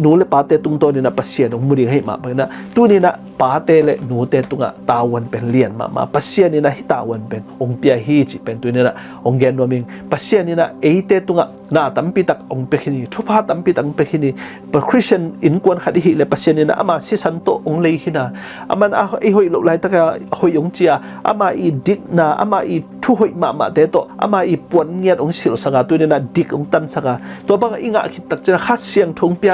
[SPEAKER 1] นูเลปาเตตุงโตนี่นะปัสเซียนองมุดิให้มาไปนะตัวนี้นะปาเตเลนูเตตุงะตาวันเป็นเลียนมาปัสเซียนนี่นะฮิตาวันเป็นองเปียฮีจิเป็นตัวนี้นะองเกนโนมิงปัสเซียนนี่นะเตตุงะนาตัมปิตักองเปคินีทุพาตัมปิตังเปคินีเป็นคริสเตียนอินกวนขัดหิเลปัสเซียนนี่นะอามาซิสันโตองเลหินาอามันหอยลุไลตะกะหอยองเจียอามาอีดิกนาอามาอีทุหอยมาเตโตอามาอีปวนเงียดองสิลสักตัวนี้นะดิกองตันสักตัวบางอิงะคิดตักจะขัดเสียงทงเปีย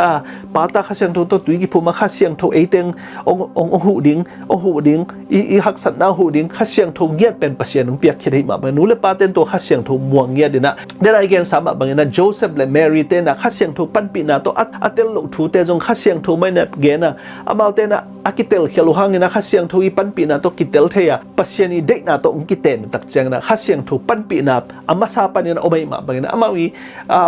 [SPEAKER 1] ปาตาขัดเสียงทงตัวตุยกิพูมาขัดเสียงทงเตงองหูดิงอีหักสันนาหูดิงขัดเสียงทงเงียดเป็นปัสเซียนองเปียคิดให้มาบางนู้นเลยปาเตนตัวขัดเสียงทงม่วงเงียดนะได้ไรเกณฑ์สามบางนะโจเซฟและแมรี่เตนะขัดเสียงทงปั้นปีนาตัวอัตเตลลุทูเตจงขัดเสียงทงไม่เนบเกนะอามาเตนะอากิเตลเขลุหังนะขัดเสียงทงอีปั้นปีนาตัวกิเตลเทียปัสเซียนีเด็กนาตัวองกิเตนตักเจงนะขัดเสียงทงปั้นปีนาอามาซาปันนะโอไม่มาบางนะอามาวี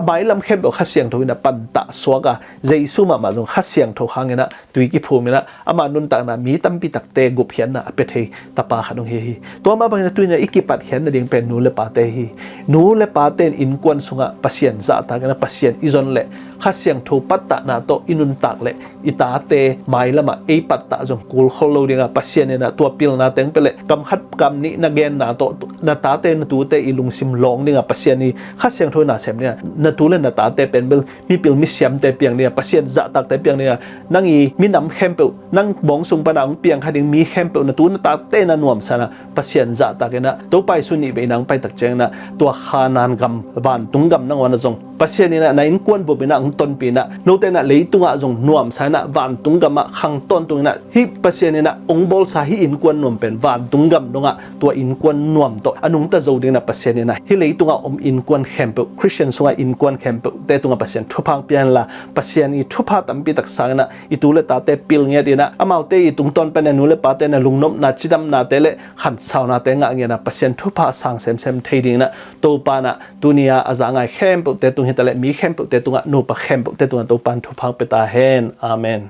[SPEAKER 1] ใบลำเข้มแบบขัดเสียงทงนะปันตะสวกะเจสุมาจงขัดเสียงทงหังนะตุยกิพูมินะอามานุนตักนะมีตั้มปีตักเตกุบเขียนนะเปเทตาปาขนงเฮีตัวมาบางนะตุยนะอิกิปัดเขียนนะดิ่งเป็นนูเลปาเตฮีนูเลปาเตนอินกวนสุงะปัสเซียนจะตากันนะปัสเซียนอิจอนเล่ ข้าเสียงทูปัตตะนาโตอินุนตักเลยอิตาเตไม่ละมาเอปัตตะจงกูลโคโลเดียงปัสเซียนนะตัวปิลนาเต็งไปเลยกำฮัดกำนี้นาเกนนาโตนาตาเตนตูเตอิลุงซิมลองเนี่ยปัสเซียนนี้ข้าเสียงทูนาเซมเนี่ยนาตูเลนนาตาเตเป็นเบลมีปิลมิเซียมเตเปียงเนี่ยปัสเซียนจะตักเตเปียงเนี่ยนั่งอีมีน้ำเข้มเปนั่งบองสุงปนังเปียงคันยังมีเข้มเปนาตูนาตาเตนนวมสนะปัสเซียนจะตักนะตัวไปสุนีไปนังไปตักเจงนะตัวขานานกำวันตุงกำนั่งวันจงปัสเซียนนี่นะในอินกวนบุบินะต้นปีนะโนเตนะเลยตุงจงนวมสนะวันตุงกำมาขังต้นตุงนะฮิปัสเซียนนี่นะองบอลสาฮิอินกวนนวมเป็นวันตุงกำตรงตัวอินกวนนวมตัวอนุงตะโจดินะปัสเซียนนี่นะฮิเลยตุงอินกวนเข้มเปคริสเตียนสุงอินกวนเข้มเปแต่ตุงปัสเซียนทุพังเปียนละปัสเซียนอีทุพาตัมปีตักสังนะอิตุเลตาเตปิลเงียดีนะอามาเตอิตุงต้นเป็นนูเลปาเตนะลุงนมนาจิดำนาเตเลขันสาวนาเตงะเงียนะปัสเซียนทุพาสังเซมเซมเทดิงนะตัวปานะตุนียาอาจางไงเข้มเปแต่ตุงเฮตเลมีเข้มเปแต่ตุงนูปะเข้มเปแต่ตุงตัวปันทุพังเปตาเฮนอาเมน